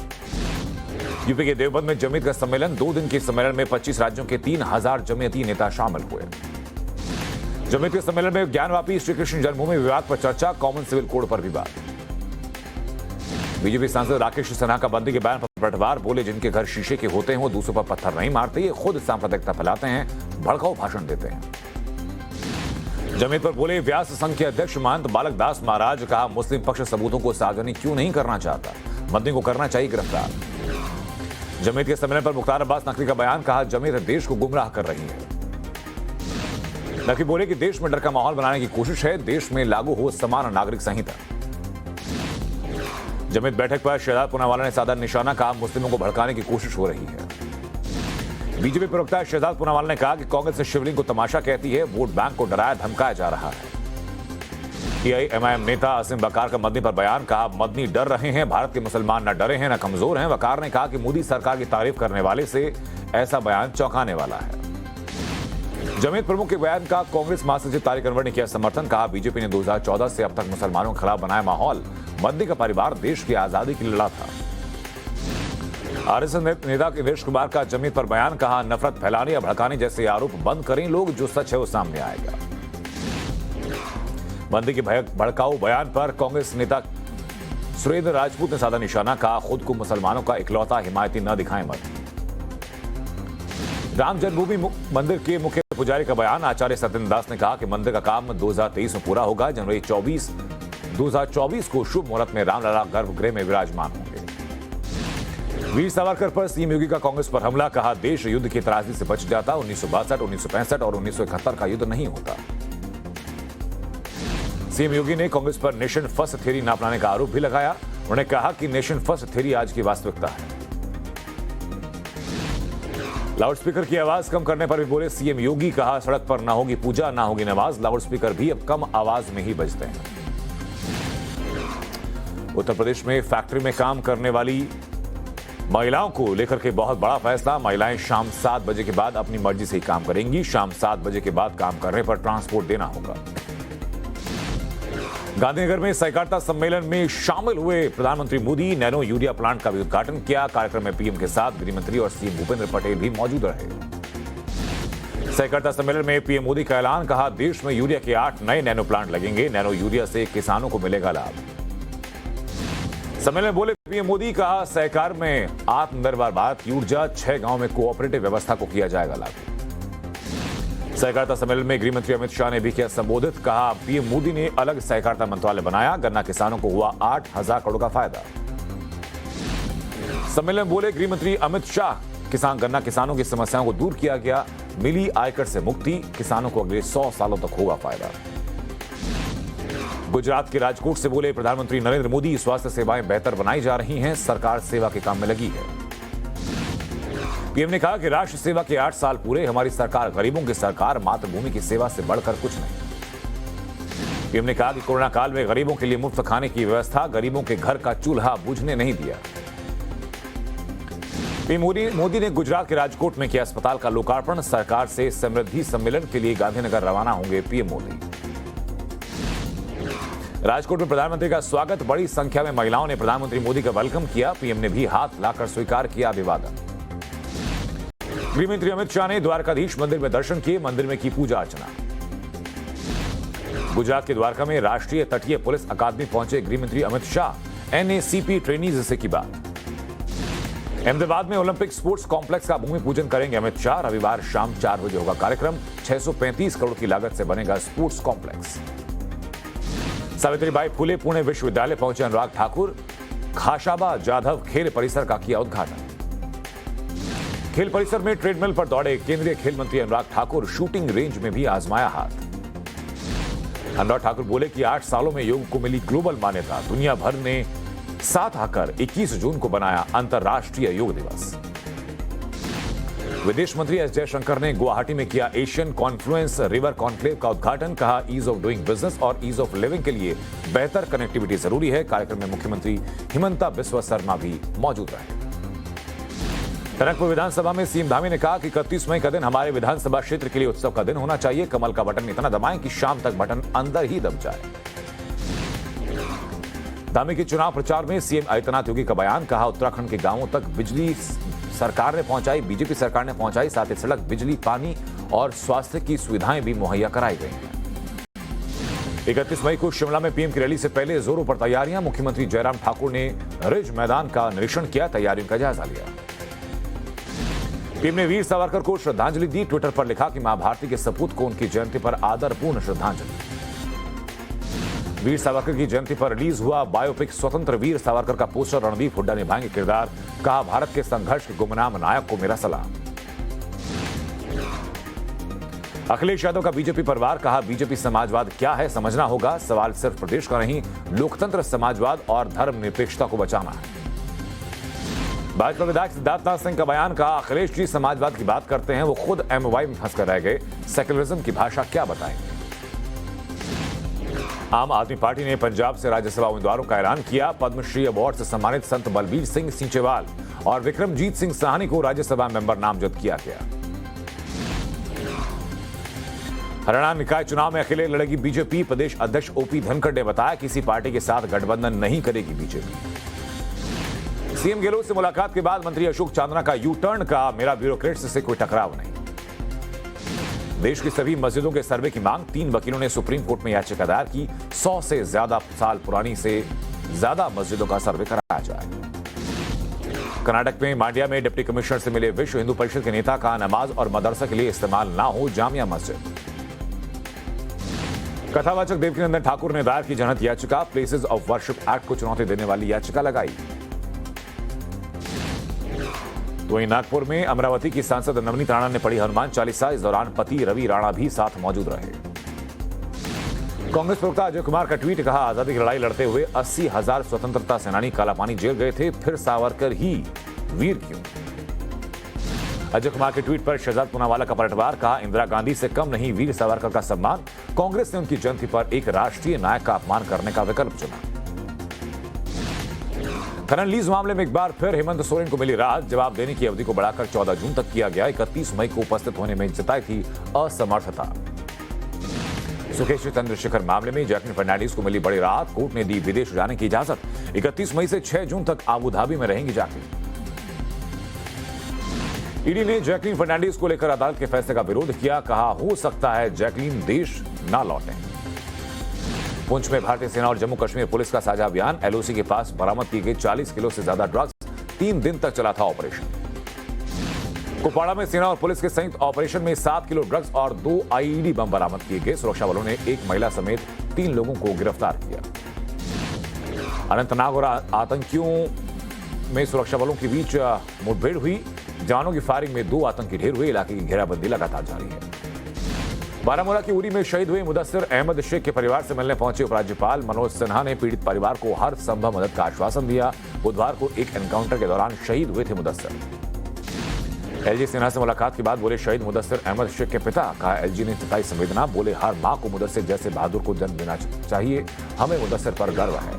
यूपी के देवबंद में जमीयत का सम्मेलन, 2 दिन के सम्मेलन में 25 राज्यों के 3000 जमीयती नेता शामिल हुए। जमीयत के सम्मेलन में ज्ञानवापी श्री कृष्ण जन्मभूमि विवाद पर चर्चा, कॉमन सिविल कोड पर भी बात। बीजेपी सांसद राकेश सिन्हा का बंदी के बयान पर पलटवार, बोले जिनके घर शीशे के होते हैं वो दूसरों पर पत्थर नहीं मारते, ये खुद सांप्रदायिकता फैलाते हैं, भड़काऊ भाषण देते हैं। जमीयत पर बोले व्यास संघ के अध्यक्ष महंत बालक दास महाराज, कहा मुस्लिम पक्ष सबूतों को सार्वजनिक क्यों नहीं करना चाहता, बंदी को करना चाहिए गिरफ्तार। जमीयत के सम्मेलन पर मुख्तार अब्बास नकवी का बयान, कहा जमीयत देश को गुमराह कर रही है। नकवी बोले कि देश में डर का माहौल बनाने की कोशिश है, देश में लागू हो समान नागरिक संहिता। जमीयत बैठक पर शहजाद पूनावाला ने साधा निशाना, कहा मुस्लिमों को भड़काने की कोशिश हो रही है। बीजेपी प्रवक्ता शहजाद पूनावाला ने कहा कि कांग्रेस शिवलिंग को तमाशा कहती है, वोट बैंक को डराया धमकाया जा रहा है। एआईएमआईएम नेता असीम वकार का मदनी पर बयान, कहा मदनी डर रहे हैं, भारत के मुसलमान न डरे हैं न कमजोर हैं। वकार ने कहा कि मोदी सरकार की तारीफ करने वाले से ऐसा बयान चौंकाने वाला है। जमीयत प्रमुख के बयान का कांग्रेस महासचिव तारिक अनवर ने किया समर्थन, कहा बीजेपी ने 2014 से अब तक मुसलमानों के खिलाफ बनाया माहौल, मदनी का परिवार देश की आजादी के लिए लड़ा था। आरएसएस नेता नीरज कुमार का जमीयत पर बयान, कहा नफरत फैलाने या भड़काने जैसे आरोप बंद करें लोग, जो सच है वो सामने आएगा। बंदी के भड़काऊ बयान पर कांग्रेस नेता सुरेंद्र राजपूत ने साधा निशाना, कहा खुद को मुसलमानों का इकलौता हिमायती न दिखाएं मत। राम जन्मभूमि मंदिर के मुख्य पुजारी का बयान, आचार्य सत्येंद्र दास ने कहा कि मंदिर का काम 2023 में पूरा होगा, जनवरी 2024 को शुभ मुहूर्त में रामलला गर्भगृह में विराजमान होंगे। वीर सावरकर पर सीएम योगी का कांग्रेस पर हमला, कहा देश युद्ध की त्रासदी से बच जाता, 1962, 1965 और 1971 का युद्ध नहीं होता। सीएम योगी ने कांग्रेस पर नेशन फर्स्ट थ्योरी न अपनाने का आरोप भी लगाया। उन्होंने कहा कि नेशन फर्स्ट थ्योरी आज की वास्तविकता है। लाउडस्पीकर की आवाज कम करने पर भी बोले सीएम योगी, कहा सड़क पर ना होगी पूजा ना होगी नमाज, लाउडस्पीकर भी अब कम आवाज में ही बजते हैं। उत्तर प्रदेश में फैक्ट्री में काम करने वाली महिलाओं को लेकर के बहुत बड़ा फैसला, महिलाएं शाम 7 बजे के बाद अपनी मर्जी से ही काम करेंगी, शाम 7 बजे के बाद काम करने पर ट्रांसपोर्ट देना होगा। गांधीनगर में सहकारिता सम्मेलन में शामिल हुए प्रधानमंत्री मोदी, नैनो यूरिया प्लांट का भी उद्घाटन किया। कार्यक्रम में पीएम के साथ गृह मंत्री और सीएम भूपेंद्र पटेल भी मौजूद रहे। सहकारिता सम्मेलन में पीएम मोदी का ऐलान, कहा देश में यूरिया के 8 नए नैनो प्लांट लगेंगे, नैनो यूरिया से किसानों को मिलेगा लाभ। सम्मेलन में बोले पीएम मोदी, कहा सहकार में आत्मनिर्भर भारत की ऊर्जा, 6 गांव में कोऑपरेटिव व्यवस्था को किया जाएगा लागू। सहकारिता सम्मेलन में गृह मंत्री अमित शाह ने भी किया संबोधित, कहा पीएम मोदी ने अलग सहकारिता मंत्रालय बनाया, गन्ना किसानों को हुआ 8,000 करोड़ का फायदा। सम्मेलन में बोले गृह मंत्री अमित शाह, गन्ना किसानों की समस्याओं को दूर किया गया, मिली आयकर से मुक्ति, किसानों को अगले 100 सालों तक होगा फायदा। गुजरात के राजकोट से बोले प्रधानमंत्री नरेंद्र मोदी, स्वास्थ्य सेवाएं बेहतर बनाई जा रही हैं, सरकार सेवा के काम में लगी है। पीएम ने कहा कि राष्ट्र सेवा के 8 साल पूरे, हमारी सरकार गरीबों की सरकार, मातृभूमि की सेवा से बढ़कर कुछ नहीं। पीएम ने कहा कि कोरोना काल में गरीबों के लिए मुफ्त खाने की व्यवस्था, गरीबों के घर का चूल्हा बुझने नहीं दिया। पीएम मोदी ने गुजरात के राजकोट में किया अस्पताल का लोकार्पण। सरकार से समृद्धि सम्मेलन के लिए गांधीनगर रवाना होंगे पीएम मोदी। राजकोट में प्रधानमंत्री का स्वागत। बड़ी संख्या में महिलाओं ने प्रधानमंत्री मोदी का वेलकम किया। पीएम ने भी हाथ लाकर स्वीकार किया अभिवादन। गृह मंत्री अमित शाह ने द्वारकाधीश मंदिर में दर्शन किए। मंदिर में की पूजा अर्चना। गुजरात के द्वारका में राष्ट्रीय तटीय पुलिस अकादमी पहुंचे गृह मंत्री अमित शाह। एनएसीपी ट्रेनीज से की बात। अहमदाबाद में ओलंपिक स्पोर्ट्स कॉम्प्लेक्स का भूमि पूजन करेंगे अमित शाह। रविवार शाम 4 बजे होगा कार्यक्रम। 635 करोड़ की लागत से बनेगा स्पोर्ट्स कॉम्प्लेक्स। सावित्रीबाई फुले पुणे विश्वविद्यालय पहुंचे अनुराग ठाकुर। खाशाबा जाधव खेल परिसर का किया उद्घाटन। खेल परिसर में ट्रेडमिल पर दौड़े केंद्रीय खेल मंत्री अनुराग ठाकुर। शूटिंग रेंज में भी आजमाया हाथ। अनुराग ठाकुर बोले कि 8 सालों में योग को मिली ग्लोबल मान्यता। दुनिया भर ने साथ आकर 21 जून को बनाया अंतर्राष्ट्रीय योग दिवस। विदेश मंत्री एस जयशंकर ने गुवाहाटी में किया एशियन कॉन्फ्लुएंस रिवर कॉन्क्लेव का उद्घाटन। कहा ईज ऑफ डूइंग बिजनेस और ईज ऑफ लिविंग के लिए बेहतर कनेक्टिविटी जरूरी है। कार्यक्रम में मुख्यमंत्री हिमंता बिस्वा शर्मा भी मौजूद रहे। टनकपुर विधानसभा में सीएम धामी ने कहा कि 31 मई का दिन हमारे विधानसभा क्षेत्र के लिए उत्सव का दिन होना चाहिए। कमल का बटन इतना दबाएं कि शाम तक बटन अंदर ही दब जाए। धामी के चुनाव प्रचार में सीएम आदित्यनाथ योगी का बयान। कहा उत्तराखंड के गांवों तक बिजली सरकार ने पहुंचाई, बीजेपी सरकार ने पहुंचाई। साथ ही सड़क, बिजली, पानी और स्वास्थ्य की सुविधाएं भी मुहैया कराई गई हैं। 31 मई को शिमला में पीएम की रैली से पहले जोरों पर तैयारियां। मुख्यमंत्री जयराम ठाकुर ने रिज मैदान का निरीक्षण किया, तैयारियों का जायजा लिया। पीएम ने वीर सावरकर को श्रद्धांजलि दी। ट्विटर पर लिखा कि मां भारती के सपूत को उनकी जयंती पर आदरपूर्ण श्रद्धांजलि। वीर सावरकर की जयंती पर रिलीज हुआ बायोपिक स्वतंत्र वीर सावरकर का पोस्टर। रणदीप हुड्डा निभाएंगे किरदार। कहा भारत के संघर्ष के गुमनाम नायक को मेरा सलाम। अखिलेश यादव का बीजेपी परिवार। कहा बीजेपी समाजवाद क्या है समझना होगा। सवाल सिर्फ प्रदेश का नहीं, लोकतंत्र, समाजवाद और धर्मनिरपेक्षता को बचाना है। भाजपा विधायक सिद्धार्थनाथ सिंह का बयान। कहा अखिलेश जी समाजवाद की बात करते हैं, वो खुद एमवाई में फंस कर रह गए। सेक्युलरिज्म की भाषा क्या बताएंगे। आम आदमी पार्टी ने पंजाब से राज्यसभा उम्मीदवारों का ऐलान किया। पद्मश्री अवार्ड से सम्मानित संत बलबीर सिंह सींचेवाल और विक्रमजीत सिंह साहनी को राज्यसभा मेंबर नामजद किया गया। हरियाणा निकाय चुनाव में अकेले लड़ेगी बीजेपी। प्रदेश अध्यक्ष ओपी धनखड़ ने बताया किसी पार्टी के साथ गठबंधन नहीं करेगी बीजेपी। सीएम गहलोत से मुलाकात के बाद मंत्री अशोक चांदना का यू टर्न। का मेरा ब्यूरोक्रेट्स से कोई टकराव नहीं। देश की सभी मस्जिदों के सर्वे की मांग। 3 वकीलों ने सुप्रीम कोर्ट में याचिका दायर की। 100 से ज्यादा साल पुरानी से ज्यादा मस्जिदों का सर्वे कराया जाए। कर्नाटक में मांड्या में डिप्टी कमिश्नर से मिले विश्व हिंदू परिषद के नेता। कहा नमाज और मदरसा के लिए इस्तेमाल ना हो जामिया मस्जिद। कथावाचक देवकीनंदन ठाकुर ने दायर की जनहित याचिका। प्लेसेस ऑफ वर्शिप एक्ट को चुनौती देने वाली याचिका लगाई। तो वहीं नागपुर में अमरावती की सांसद नवनीत राणा ने पढ़ी हनुमान चालीसा। इस दौरान पति रवि राणा भी साथ मौजूद रहे। कांग्रेस प्रवक्ता अजय कुमार का ट्वीट। कहा आजादी की लड़ाई लड़ते हुए 80,000 स्वतंत्रता सेनानी कालापानी जेल गए थे, फिर सावरकर ही वीर क्यों। अजय कुमार के ट्वीट पर शहजाद पूनावाला का पलटवार। कहा इंदिरा गांधी से कम नहीं वीर सावरकर का सम्मान। कांग्रेस ने उनकी जयंती पर एक राष्ट्रीय नायक का अपमान करने का विकल्प चुना। खनन लीज मामले में एक बार फिर हेमंत सोरेन को मिली राहत। जवाब देने की अवधि को बढ़ाकर 14 जून तक किया गया। 31 मई को उपस्थित होने में जताई थी असमर्थता। सुकेश चंद्रशेखर मामले में जैकलिन फर्नांडिस को मिली बड़ी राहत। कोर्ट ने दी विदेश जाने की इजाजत। 31 मई से 6 जून तक आबू धाबी में रहेंगी जैकलिन। ईडी ने जैकलिन फर्नांडिस को लेकर अदालत के फैसले का विरोध किया। कहा हो सकता है जैकलिन देश ना लौटें। पुंछ में भारतीय सेना और जम्मू कश्मीर पुलिस का साझा अभियान। एलओसी के पास बरामद की गई 40 किलो से ज्यादा ड्रग्स। 3 दिन तक चला था ऑपरेशन। कुपवाड़ा में सेना और पुलिस के संयुक्त ऑपरेशन में 7 किलो ड्रग्स और 2 आईईडी बम बरामद किए गए। सुरक्षा बलों ने एक महिला समेत 3 लोगों को गिरफ्तार किया। अनंतनाग और आतंकियों में सुरक्षा बलों के बीच मुठभेड़ हुई। जवानों की फायरिंग में 2 आतंकी ढेर हुए। इलाके की घेराबंदी लगातार जारी है। बारामूला की उरी में शहीद हुए मुदस्सिर अहमद शेख के परिवार से मिलने पहुंचे उपराज्यपाल मनोज सिन्हा ने पीड़ित परिवार को हर संभव मदद का आश्वासन दिया। बुधवार को एक एनकाउंटर के दौरान शहीद हुए थे मुदस्सिर। एलजी सिन्हा से मुलाकात के बाद बोले शहीद मुदस्सिर अहमद शेख के पिता। कहा एलजी ने जताई संवेदना। बोले हर मां को मुदस्सिर जैसे बहादुर को जन्म देना चाहिए। हमें मुदस्सिर पर गर्व है।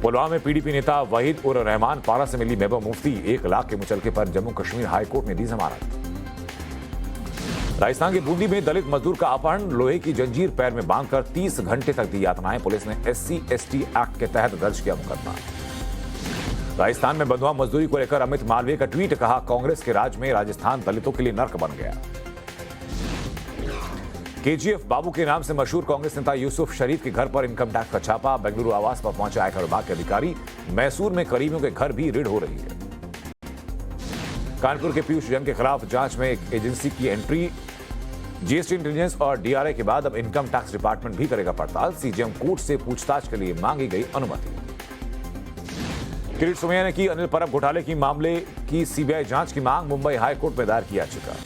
पुलवामा में पीडीपी नेता वहीद उर रहमान पारा से मिली महबूबा मुफ्ती 1 लाख के मुचलके पर जम्मू कश्मीर हाई कोर्ट ने दी जमानत। राजस्थान के बूंदी में दलित मजदूर का अपहरण, लोहे की जंजीर पैर में बांधकर 30 घंटे तक दी यातनाएं, पुलिस ने SC/ST एक्ट के तहत दर्ज किया मुकदमा। राजस्थान में बंधुआ मजदूरी को लेकर अमित मालवीय का ट्वीट, कहा कांग्रेस के राज में राजस्थान दलितों के लिए नर्क बन गया। KGF बाबू के नाम से मशहूर कांग्रेस नेता यूसुफ शरीफ के घर पर इनकम टैक्स का छापा, बेंगलुरु आवास पर पहुंचे आयकर विभाग के अधिकारी। मैसूर में करीबियों के घर भी रेड हो रही है। कानपुर के पीयूष जैन के खिलाफ जांच में एक एजेंसी की एंट्री, GST इंटेलिजेंस और DRI के बाद अब इनकम टैक्स डिपार्टमेंट भी करेगा पड़ताल। CJM कोर्ट से पूछताछ के लिए मांगी गई अनुमति। किरीट सोमैया ने की अनिल परब घोटाले की मामले की CBI जांच की मांग, मुंबई हाई कोर्ट में दायर की याचिका।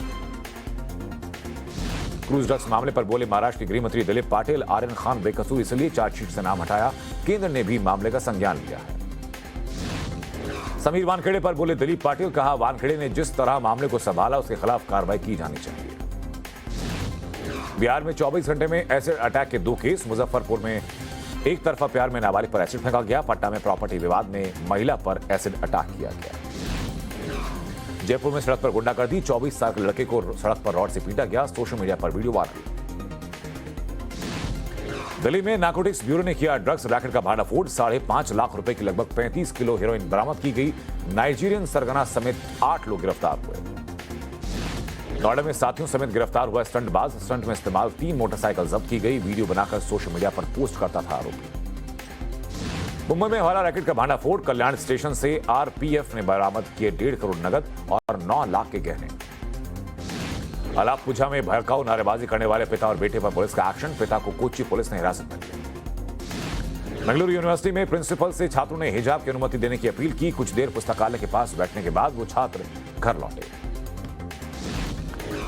क्रूज ड्रग्स मामले पर बोले महाराष्ट्र के गृह मंत्री दिलीप पाटिल, आर्यन खान बेकसूर इसलिए चार्जशीट से नाम हटाया, केंद्र ने भी मामले का संज्ञान लिया है। समीर वानखेड़े पर बोले दिलीप पाटिल, कहा वानखेड़े ने जिस तरह मामले को संभाला उसके खिलाफ कार्रवाई की जानी चाहिए। बिहार में 24 घंटे में एसिड अटैक के 2 केस, मुजफ्फरपुर में एक तरफा प्यार में नाबालिग पर एसिड फेंका गया, पटना में प्रॉपर्टी विवाद में महिला पर एसिड अटैक किया गया। जयपुर में सड़क पर गुंडागर्दी, 24 साल के लड़के को सड़क पर रॉड से पीटा गया, सोशल मीडिया पर वीडियो वायरल। दिल्ली में नारकोटिक्स ब्यूरो ने किया ड्रग्स रैकेट का भांडाफोड़, 5.5 लाख रुपए की लगभग 35 किलो हेरोइन बरामद की गई। नाइजीरियन सरगना समेत 8 लोग गिरफ्तार हुए। नोएडा में साथियों समेत गिरफ्तार हुआ स्टंटबाज, स्टंट में इस्तेमाल 3 मोटरसाइकिल जब्त की गई, वीडियो बनाकर सोशल मीडिया पर पोस्ट करता था आरोपी। मुंबई में हवाला रैकेट का भांडाफोड़, कल्याण स्टेशन से RPF ने बरामद किए 1.5 करोड़ नगद और 9 लाख के गहने। अलापुझा में भड़काऊ नारेबाजी करने वाले पिता और बेटे पर पुलिस का एक्शन, पिता को कोच्चि पुलिस ने हिरासत में लिया। बेंगलुरु यूनिवर्सिटी में प्रिंसिपल से छात्रों ने हिजाब की अनुमति देने की अपील की, कुछ देर पुस्तकालय के पास बैठने के बाद वो छात्र घर लौटे।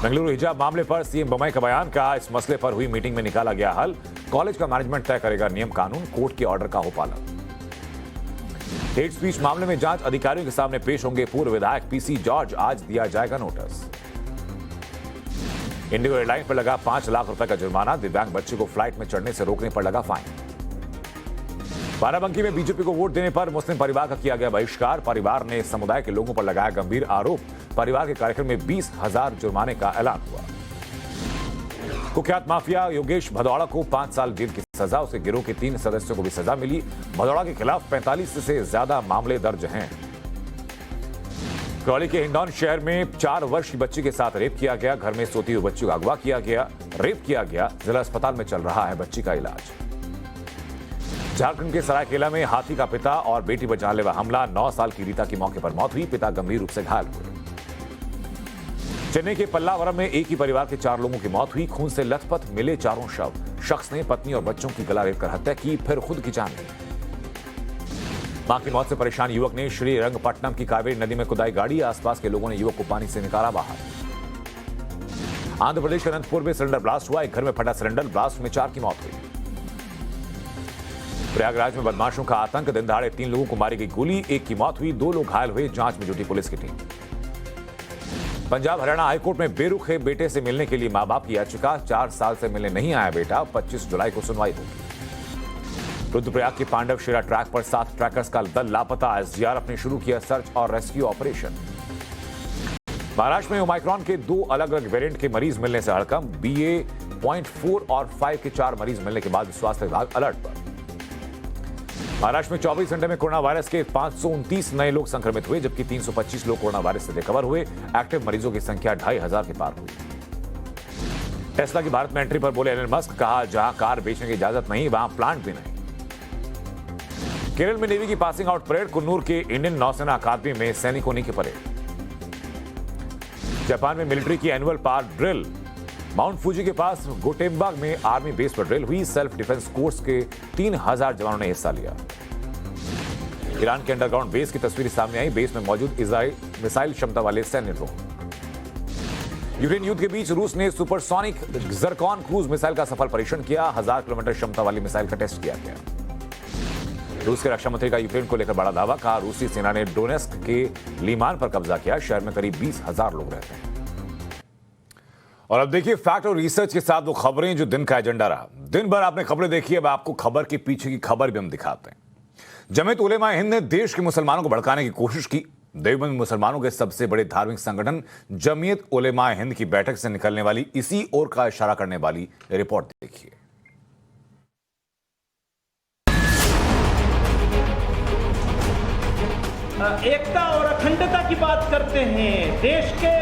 बेंगलुरु हिजाब मामले पर CM बोम्मई का बयान, कहा इस मसले पर हुई मीटिंग में निकाला गया हल, कॉलेज का मैनेजमेंट तय करेगा नियम कानून, कोर्ट के ऑर्डर का हो पालन। हेट स्पीच मामले में जांच अधिकारियों के सामने पेश होंगे पूर्व विधायक PC जॉर्ज, आज दिया जाएगा नोटिस। इंडिगो एयरलाइन पर लगा 5 लाख रुपए का जुर्माना, दिव्यांग बच्चे को फ्लाइट में चढ़ने से रोकने पर लगा फाइन। बाराबंकी में बीजेपी को वोट देने पर मुस्लिम परिवार का किया गया बहिष्कार, परिवार ने समुदाय के लोगों पर लगाया गंभीर आरोप, परिवार के कार्यक्रम में 20,000 जुर्माने का ऐलान हुआ। कुख्यात माफिया योगेश भदौड़ा को 5 साल जेल की सजा, उसके गिरोह के 3 सदस्यों को भी सजा मिली। भदौड़ा के खिलाफ 45 से ज्यादा मामले दर्ज हैं। करौली के हिंडौन शहर में 4 वर्ष की बच्ची के साथ रेप किया गया, घर में सोती हुई बच्ची को अगवा किया गया, रेप किया गया, जिला अस्पताल में चल रहा है बच्ची का इलाज। झारखंड के सरायकेला में हाथी का पिता और बेटी पर जानलेवा हमला, 9 साल की रीता की मौके पर मौत हुई, पिता गंभीर रूप से घायल हुए। चेन्नई के पल्लावरम में एक ही परिवार के 4 लोगों की मौत हुई, खून से लथपथ मिले चारों शव, शख्स ने पत्नी और बच्चों की गला रेत कर हत्या की, फिर खुद की जान ली। मां की मौत से परेशान युवक ने श्रीरंगपट्टनम की कावेरी नदी में कुदाई गाड़ी, आसपास के लोगों ने युवक को पानी से निकाला बाहर। आंध्र प्रदेश के अनंतपुर में सिलेंडर ब्लास्ट हुआ, एक घर में फटा सिलेंडर, ब्लास्ट में 4 की मौत हुई। प्रयागराज में बदमाशों का आतंक, दिन दहाड़े 3 लोगों को मारी गई गोली, 1 की मौत हुई, 2 लोग घायल हुए, जांच में जुटी पुलिस की टीम। पंजाब हरियाणा हाईकोर्ट में बेरुखे बेटे से मिलने के लिए मां बाप की याचिका, 4 साल से मिलने नहीं आया बेटा, 25 जुलाई को सुनवाई होगी। रुद्रप्रयाग के पांडव शिरा ट्रैक पर 7 ट्रैकर्स का दल लापता, SDRF ने शुरू किया सर्च और रेस्क्यू ऑपरेशन। महाराष्ट्र में ओमाइक्रॉन के 2 अलग अलग वेरिएंट के मरीज मिलने से हड़कंप, BA.4 और 5 के 4 मरीज मिलने के बाद स्वास्थ्य विभाग अलर्ट पर। महाराष्ट्र में 24 घंटे में कोरोना वायरस के 529 नए लोग संक्रमित हुए, जबकि 325 लोग कोरोना वायरस से रिकवर हुए, एक्टिव मरीजों की संख्या 2,500 के पार हुई। टेस्ला की भारत में एंट्री पर बोले एलन मस्क, कहा जहां कार बेचने की इजाजत नहीं वहां प्लांट भी नहीं। केरल में नेवी की पासिंग आउट परेड, कुन्नूर के इंडियन नौसेना अकादमी में सैनिकों ने की परेड। जापान में मिलिट्री की एनुअल पार ड्रिल, माउंट फूजी के पास गोटेम्बाग में आर्मी बेस पर ड्रिल हुई, सेल्फ डिफेंस कोर्स के 3,000 जवानों ने हिस्सा लिया। ईरान के अंडरग्राउंड बेस की तस्वीर सामने आई, बेस में मौजूद इजराइल मिसाइल क्षमता वाले सैन्य ड्रोन। यूक्रेन युद्ध के बीच रूस ने सुपरसोनिक ज़रकॉन क्रूज मिसाइल का सफल परीक्षण किया, 1000 किलोमीटर क्षमता वाली मिसाइल का टेस्ट किया गया। रूस के रक्षा मंत्री का यूक्रेन को लेकर बड़ा दावा, कहा रूसी सेना ने डोनेस्क के लीमान पर कब्जा किया, शहर में करीब 20,000 लोग रहते हैं। और अब देखिए फैक्ट और रिसर्च के साथ वो खबरें जो दिन का एजेंडा रहा। दिन भर आपने खबरें देखी, अब आपको खबर के पीछे की खबर भी हम दिखाते हैं। जमीयत उलेमा हिंद ने देश के मुसलमानों को भड़काने की कोशिश की। देवबंद में मुसलमानों के सबसे बड़े धार्मिक संगठन जमीयत उलेमा हिंद की बैठक से निकलने वाली इसी ओर का इशारा करने वाली रिपोर्ट देखिए। एकता और अखंडता की बात करते हैं, देश के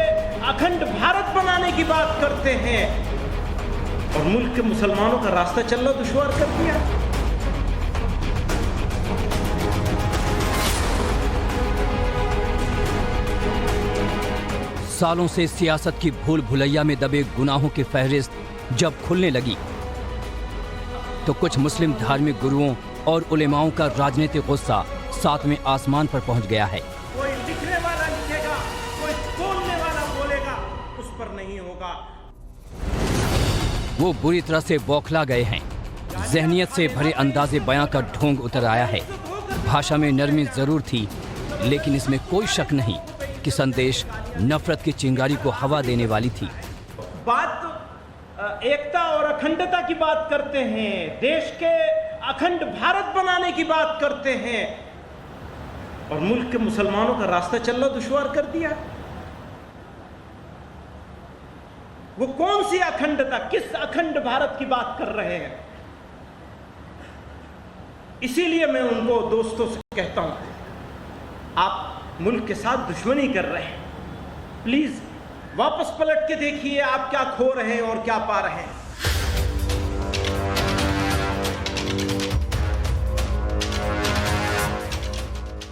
अखंड भारत बनाने की बात करते हैं, और मुल्क के मुसलमानों का रास्ता चलना दुश्वार कर दिया। सालों से सियासत की भूल भुलैया में दबे गुनाहों की फहरिस्त जब खुलने लगी तो कुछ मुस्लिम धार्मिक गुरुओं और उलेमाओं का राजनीतिक गुस्सा सातवें आसमान पर पहुंच गया है। कोई लिखने वाला लिखेगा, कोई बोलने वाला बोलेगा, उस पर नहीं होगा। वो बुरी तरह से बौखला गए हैं। जहनियत से भरे अंदाजे बयां का ढोंग उतर आया है। भाषा में नरमी जरूर थी, लेकिन इसमें कोई शक नहीं कि संदेश नफरत की चिंगारी को हवा देने वाली थी। बात एकता और अखंडता की बात करते हैं, देश के अखंड भारत बनाने की बात करते हैं, और मुल्क के मुसलमानों का रास्ता चलना दुश्वार कर दिया। वो कौन सी अखंडता, किस अखंड भारत की बात कर रहे हैं? इसीलिए मैं उनको दोस्तों से कहता हूं, आप मुल्क के साथ दुश्मनी कर रहे हैं। प्लीज वापस पलट के देखिए आप क्या खो रहे हैं और क्या पा रहे हैं।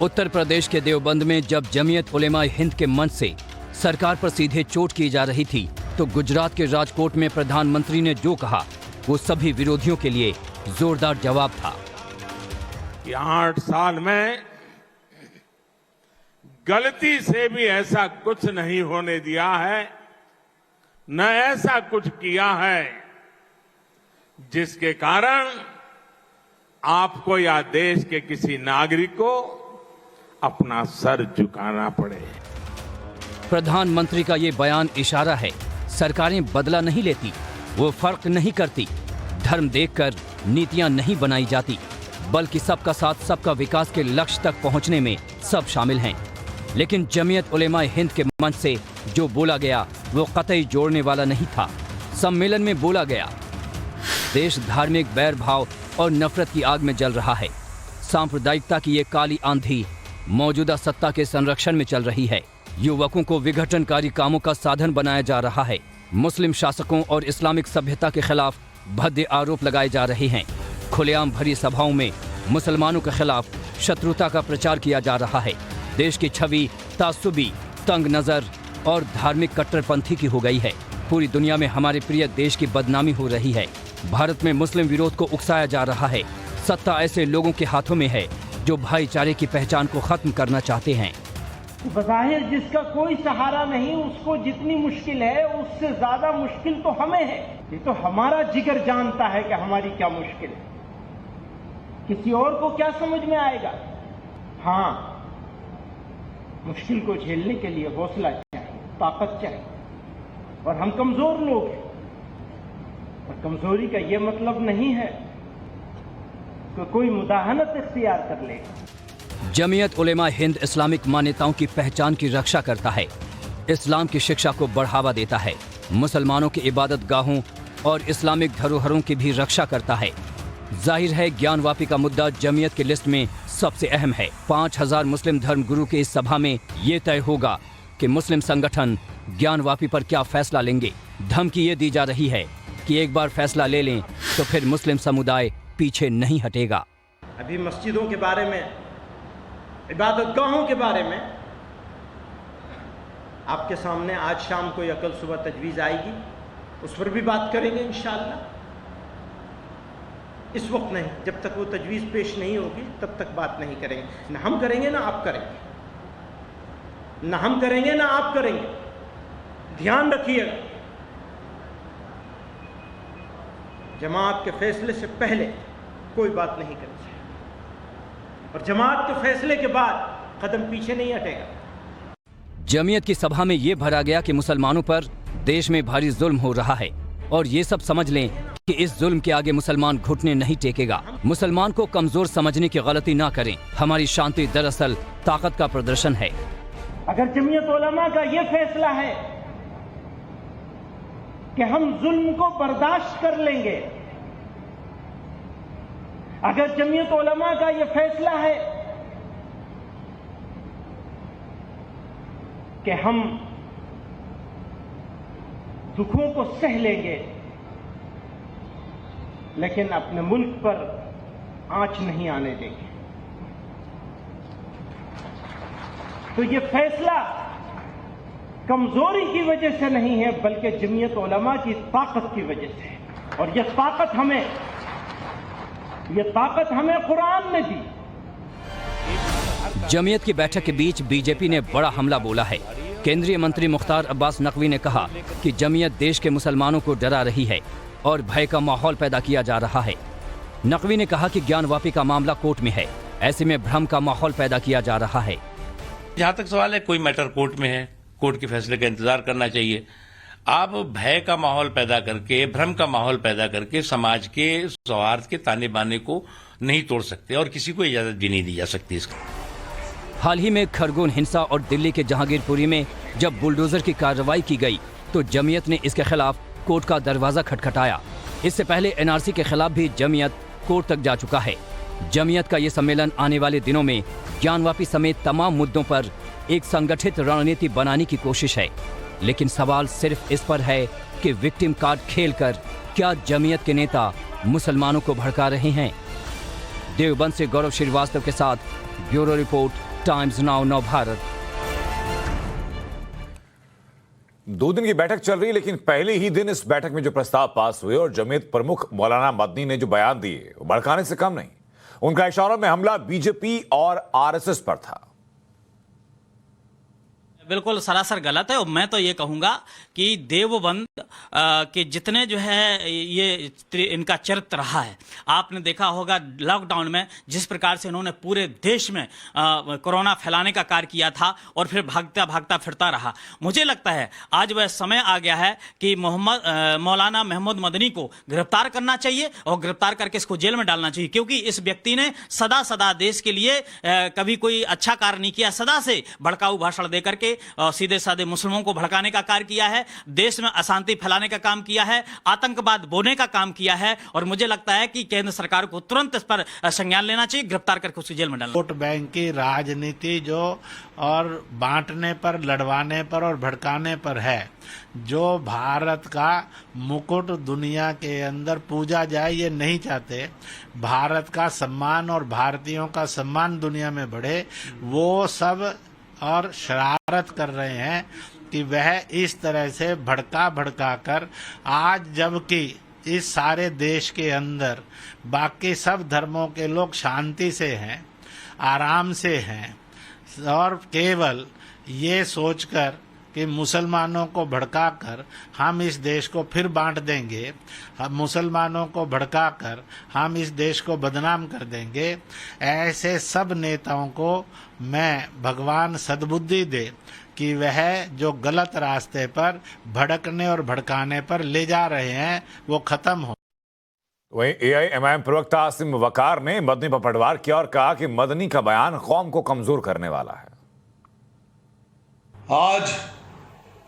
उत्तर प्रदेश के देवबंद में जब जमीयत उलेमा हिंद के मंच से सरकार पर सीधे चोट की जा रही थी, तो गुजरात के राजकोट में प्रधानमंत्री ने जो कहा वो सभी विरोधियों के लिए जोरदार जवाब था। कि 8 साल में गलती से भी ऐसा कुछ नहीं होने दिया है, न ऐसा कुछ किया है जिसके कारण आपको या देश के किसी नागरिक को अपना सर झुकाना पड़े। प्रधानमंत्री का ये बयान इशारा है, सरकारें बदला नहीं लेती, वो फर्क नहीं करती, धर्म देखकर नीतियां नहीं बनाई जाती, बल्कि सबका साथ सबका विकास के लक्ष्य तक पहुंचने में सब शामिल हैं। लेकिन जमीयत उलेमा हिंद के मंच से जो बोला गया वो कतई जोड़ने वाला नहीं था। सम्मेलन में बोला गया, देश धार्मिक बैर भाव और नफरत की आग में जल रहा है। सांप्रदायिकता की ये काली आंधी मौजूदा सत्ता के संरक्षण में चल रही है। युवकों को विघटनकारी कामों का साधन बनाया जा रहा है। मुस्लिम शासकों और इस्लामिक सभ्यता के खिलाफ भद्दे आरोप लगाए जा रहे हैं। खुलेआम भरी सभाओं में मुसलमानों के खिलाफ शत्रुता का प्रचार किया जा रहा है। देश की छवि तासुबी, तंग नजर और धार्मिक कट्टरपंथी की हो गई है। पूरी दुनिया में हमारे प्रिय देश की बदनामी हो रही है। भारत में मुस्लिम विरोध को उकसाया जा रहा है। सत्ता ऐसे लोगों के हाथों में है जो भाईचारे की पहचान को खत्म करना चाहते हैं। बज़ाहिर जिसका कोई सहारा नहीं, उसको जितनी मुश्किल है उससे ज्यादा मुश्किल तो हमें है। ये तो हमारा जिगर जानता है कि हमारी क्या मुश्किल है, किसी और को क्या समझ में आएगा। हाँ, मुश्किल को झेलने के लिए हौसला चाहिए, ताकत चाहिए, और हम कमजोर लोग हैं। और कमजोरी का यह मतलब नहीं है कि कोई मुदाहनत इख्तियार कर ले। जमीयत उलेमा हिंद इस्लामिक मान्यताओं की पहचान की रक्षा करता है, इस्लाम की शिक्षा को बढ़ावा देता है, मुसलमानों की इबादत गाहों और इस्लामिक धरोहरों की भी रक्षा करता है। जाहिर है ज्ञानवापी का मुद्दा जमीयत की लिस्ट में सबसे अहम है। 5000 मुस्लिम धर्म गुरु की इस सभा में ये तय होगा कि मुस्लिम संगठन ज्ञानवापी पर क्या फैसला लेंगे। धमकी ये दी जा रही है कि एक बार फैसला ले लें तो फिर मुस्लिम समुदाय पीछे नहीं हटेगा। अभी मस्जिदों के बारे में, इबादतगाहों के बारे में आपके सामने आज शाम को या कल सुबह तजवीज़ आएगी, उस पर भी बात करेंगे इंशाअल्लाह। इस वक्त नहीं, जब तक वो तजवीज़ पेश नहीं होगी तब तक बात नहीं करेंगे। ना हम करेंगे ना आप करेंगे, ना हम करेंगे ना आप करेंगे। ध्यान रखिएगा, जमात के फैसले से पहले कोई बात नहीं करनी चाहिए, और जमात के फैसले के बाद कदम पीछे नहीं हटेगा। जमीयत की सभा में ये भरा गया कि मुसलमानों पर देश में भारी जुल्म हो रहा है, और ये सब समझ लें कि कि इस जुल्म के आगे मुसलमान घुटने नहीं टेकेगा। मुसलमान को कमजोर समझने की गलती ना करें। हमारी शांति दरअसल ताकत का प्रदर्शन है। अगर जमीयत उलमा का ये फैसला है कि हम जुल्म को बर्दाश्त कर लेंगे, अगर जमीयत उलमा का ये फैसला है कि हम दुखों को सह लेंगे लेकिन अपने मुल्क पर आंच नहीं आने देंगे, तो ये फैसला कमजोरी की वजह से नहीं है बल्कि जमीयत उलमा की ताकत की वजह से है। और ये ताकत हमें कुरान ने दी। जमीयत की बैठक के बीच बीजेपी ने बड़ा हमला बोला है। केंद्रीय मंत्री मुख्तार अब्बास नकवी ने कहा कि जमीयत देश के मुसलमानों को डरा रही है और भय का माहौल पैदा किया जा रहा है। नकवी ने कहा कि ज्ञानवापी का मामला कोर्ट में है, ऐसे में भ्रम का माहौल पैदा किया जा रहा है। जहां तक सवाल है, कोई मैटर कोर्ट में है, कोर्ट के फैसले का इंतजार करना चाहिए। आप भय का माहौल पैदा करके, भ्रम का माहौल पैदा करके समाज के सौहार्द के ताने बाने को नहीं तोड़ सकते और किसी को इजाजत भी नहीं दी जा सकती इसका। हाल ही में खरगोन हिंसा और दिल्ली के जहांगीरपुरी में जब बुलडोजर की कार्रवाई की गई तो जमीयत ने इसके खिलाफ कोर्ट का दरवाजा खटखटाया। इससे पहले एनआरसी के खिलाफ भी जमीयत कोर्ट तक जा चुका है। जमीयत का ये सम्मेलन आने वाले दिनों में ज्ञानवापी समेत तमाम मुद्दों पर एक संगठित रणनीति बनाने की कोशिश है। लेकिन सवाल सिर्फ इस पर है कि विक्टिम कार्ड खेलकर क्या जमीयत के नेता मुसलमानों को भड़का रहे हैं। देवबंद से गौरव श्रीवास्तव के साथ ब्यूरो रिपोर्ट, टाइम्स नाउ नव भारत। 2 दिन की बैठक चल रही है, लेकिन पहले ही दिन इस बैठक में जो प्रस्ताव पास हुए और जमीयत प्रमुख मौलाना मदनी ने जो बयान दिए वो भड़काने से कम नहीं। उनका इशारों में हमला बीजेपी और आरएसएस पर था। बिल्कुल सरासर गलत है। और मैं तो ये कहूंगा कि देवबंद के जितने जो है ये इनका चरित्र रहा है, आपने देखा होगा लॉकडाउन में जिस प्रकार से इन्होंने पूरे देश में कोरोना फैलाने का कार्य किया था और फिर भागता भागता फिरता रहा। मुझे लगता है आज वह समय आ गया है कि मौलाना महमूद मदनी को गिरफ्तार करना चाहिए और गिरफ्तार करके इसको जेल में डालना चाहिए, क्योंकि इस व्यक्ति ने सदा सदा देश के लिए कभी कोई अच्छा कार्य नहीं किया। सदा से भड़काऊ भाषण देकर के सीधे साधे मुस्लिमों को भड़काने का कार्य किया है, देश में अशांति फैलाने का काम किया है, आतंकवाद बोने का काम किया है। और मुझे लगता है कि केंद्र सरकार को तुरंत इस पर संज्ञान लेना चाहिए, गिरफ्तार करके उसको जेल में डालना। वोट बैंक की राजनीति जो और बांटने पर, लड़वाने पर और भड़काने पर है, जो भारत का मुकुट दुनिया के अंदर पूजा जाए ये नहीं चाहते, भारत का सम्मान और भारतीयों का सम्मान दुनिया में बढ़े, वो सब और शरारत कर रहे हैं कि वह इस तरह से भड़का कर आज जबकि इस सारे देश के अंदर बाकी सब धर्मों के लोग शांति से हैं, आराम से हैं और केवल ये सोचकर कि मुसलमानों को भड़काकर हम इस देश को फिर बांट देंगे, हम मुसलमानों को भड़काकर हम इस देश को बदनाम कर देंगे, ऐसे सब नेताओं को मैं भगवान सद्बुद्धि दे कि वह जो गलत रास्ते पर भड़कने और भड़काने पर ले जा रहे हैं वो खत्म हो। वहीं एआईएमआईएम प्रवक्ता आसिम वकार ने मदनी पर पलटवार किया और कहा कि मदनी का बयान कौम को कमजोर करने वाला है। आज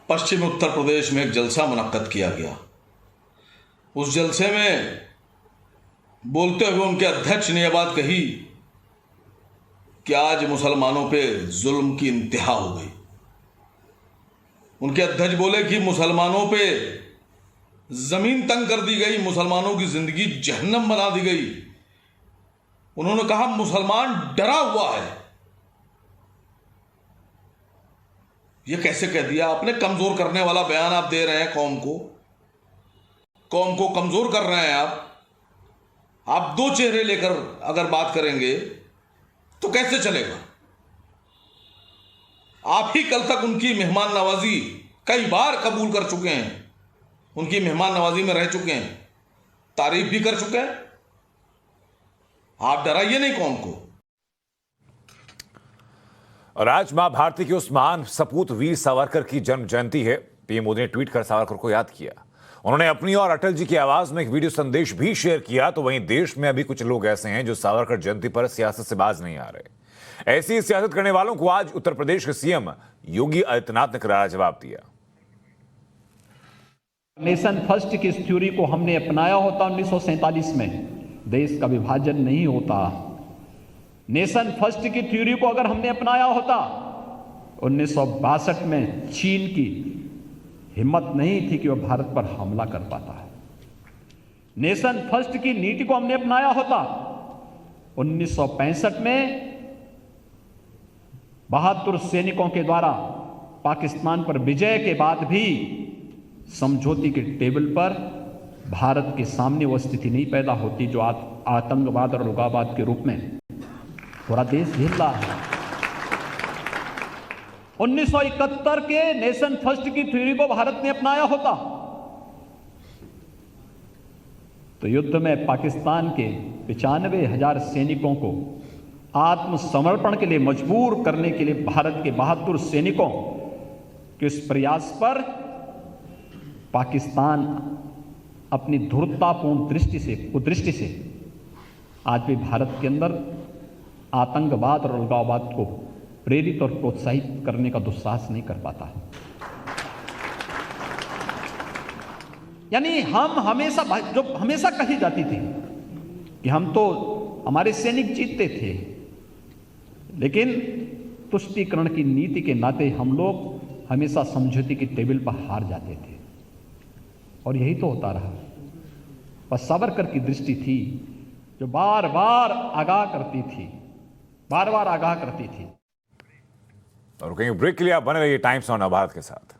पश्चिमी उत्तर प्रदेश में एक जलसा मुनक्कद किया गया। उस जलसे में बोलते हुए उनके अध्यक्ष ने यह बात कही कि आज मुसलमानों पे जुल्म की इंतहा हो गई। उनके अध्यक्ष बोले कि मुसलमानों पे जमीन तंग कर दी गई, मुसलमानों की जिंदगी जहन्नम बना दी गई। उन्होंने कहा मुसलमान डरा हुआ है। यह कैसे कह दिया आपने? कमजोर करने वाला बयान आप दे रहे हैं कौम को कमजोर कर रहे हैं आप दो चेहरे लेकर अगर बात करेंगे तो कैसे चलेगा? आप ही कल तक उनकी मेहमान नवाजी कई बार कबूल कर चुके हैं, उनकी मेहमान नवाजी में रह चुके हैं, तारीफ भी कर चुके हैं। आप डराइए नहीं कौम को। और आज मां भारती के उस महान सपूत वीर सावरकर की जन्म जयंती है। पीएम मोदी ने ट्वीट कर सावरकर को याद किया। उन्होंने अपनी और अटल जी की आवाज में एक वीडियो संदेश भी शेयर किया। तो वहीं देश में अभी कुछ लोग ऐसे हैं जो सावरकर जयंती पर सियासत से बाज नहीं आ रहे। ऐसी सियासत करने वालों को आज उत्तर प्रदेश के सीएम योगी आदित्यनाथ ने करारा जवाब दिया। नेशन फर्स्ट की इस थ्योरी को हमने अपनाया होता 1947 में, देश का विभाजन नहीं होता। नेशन फर्स्ट की थ्योरी को अगर हमने अपनाया होता 1962 में चीन की हिम्मत नहीं थी कि वह भारत पर हमला कर पाता है। नेशन फर्स्ट की नीति को हमने अपनाया होता 1965 में बहादुर सैनिकों के द्वारा पाकिस्तान पर विजय के बाद भी समझौते के टेबल पर भारत के सामने वह स्थिति नहीं पैदा होती जो आतंकवाद और उग्रवाद के रूप में पूरा देश झेल रहा है। 1971 के नेशन फर्स्ट की थ्योरी को भारत ने अपनाया होता तो युद्ध में पाकिस्तान के 95,000 सैनिकों को आत्मसमर्पण के लिए मजबूर करने के लिए भारत के बहादुर सैनिकों के इस प्रयास पर पाकिस्तान अपनी धूर्ततापूर्ण कुदृष्टि से आज भी भारत के अंदर आतंकवाद और अलगाववाद को प्रेरित और प्रोत्साहित करने का दुस्साहस नहीं कर पाता। यानी हम हमेशा कही जाती थी कि हम तो हमारे सैनिक जीतते थे, लेकिन तुष्टीकरण की नीति के नाते हम लोग हमेशा समझौते की टेबल पर हार जाते थे और यही तो होता रहा। बस सावरकर की दृष्टि थी जो बार बार आगाह करती थी। और कहीं ब्रेक के लिए आप बने रहिए टाइम्स ऑन भारत के साथ।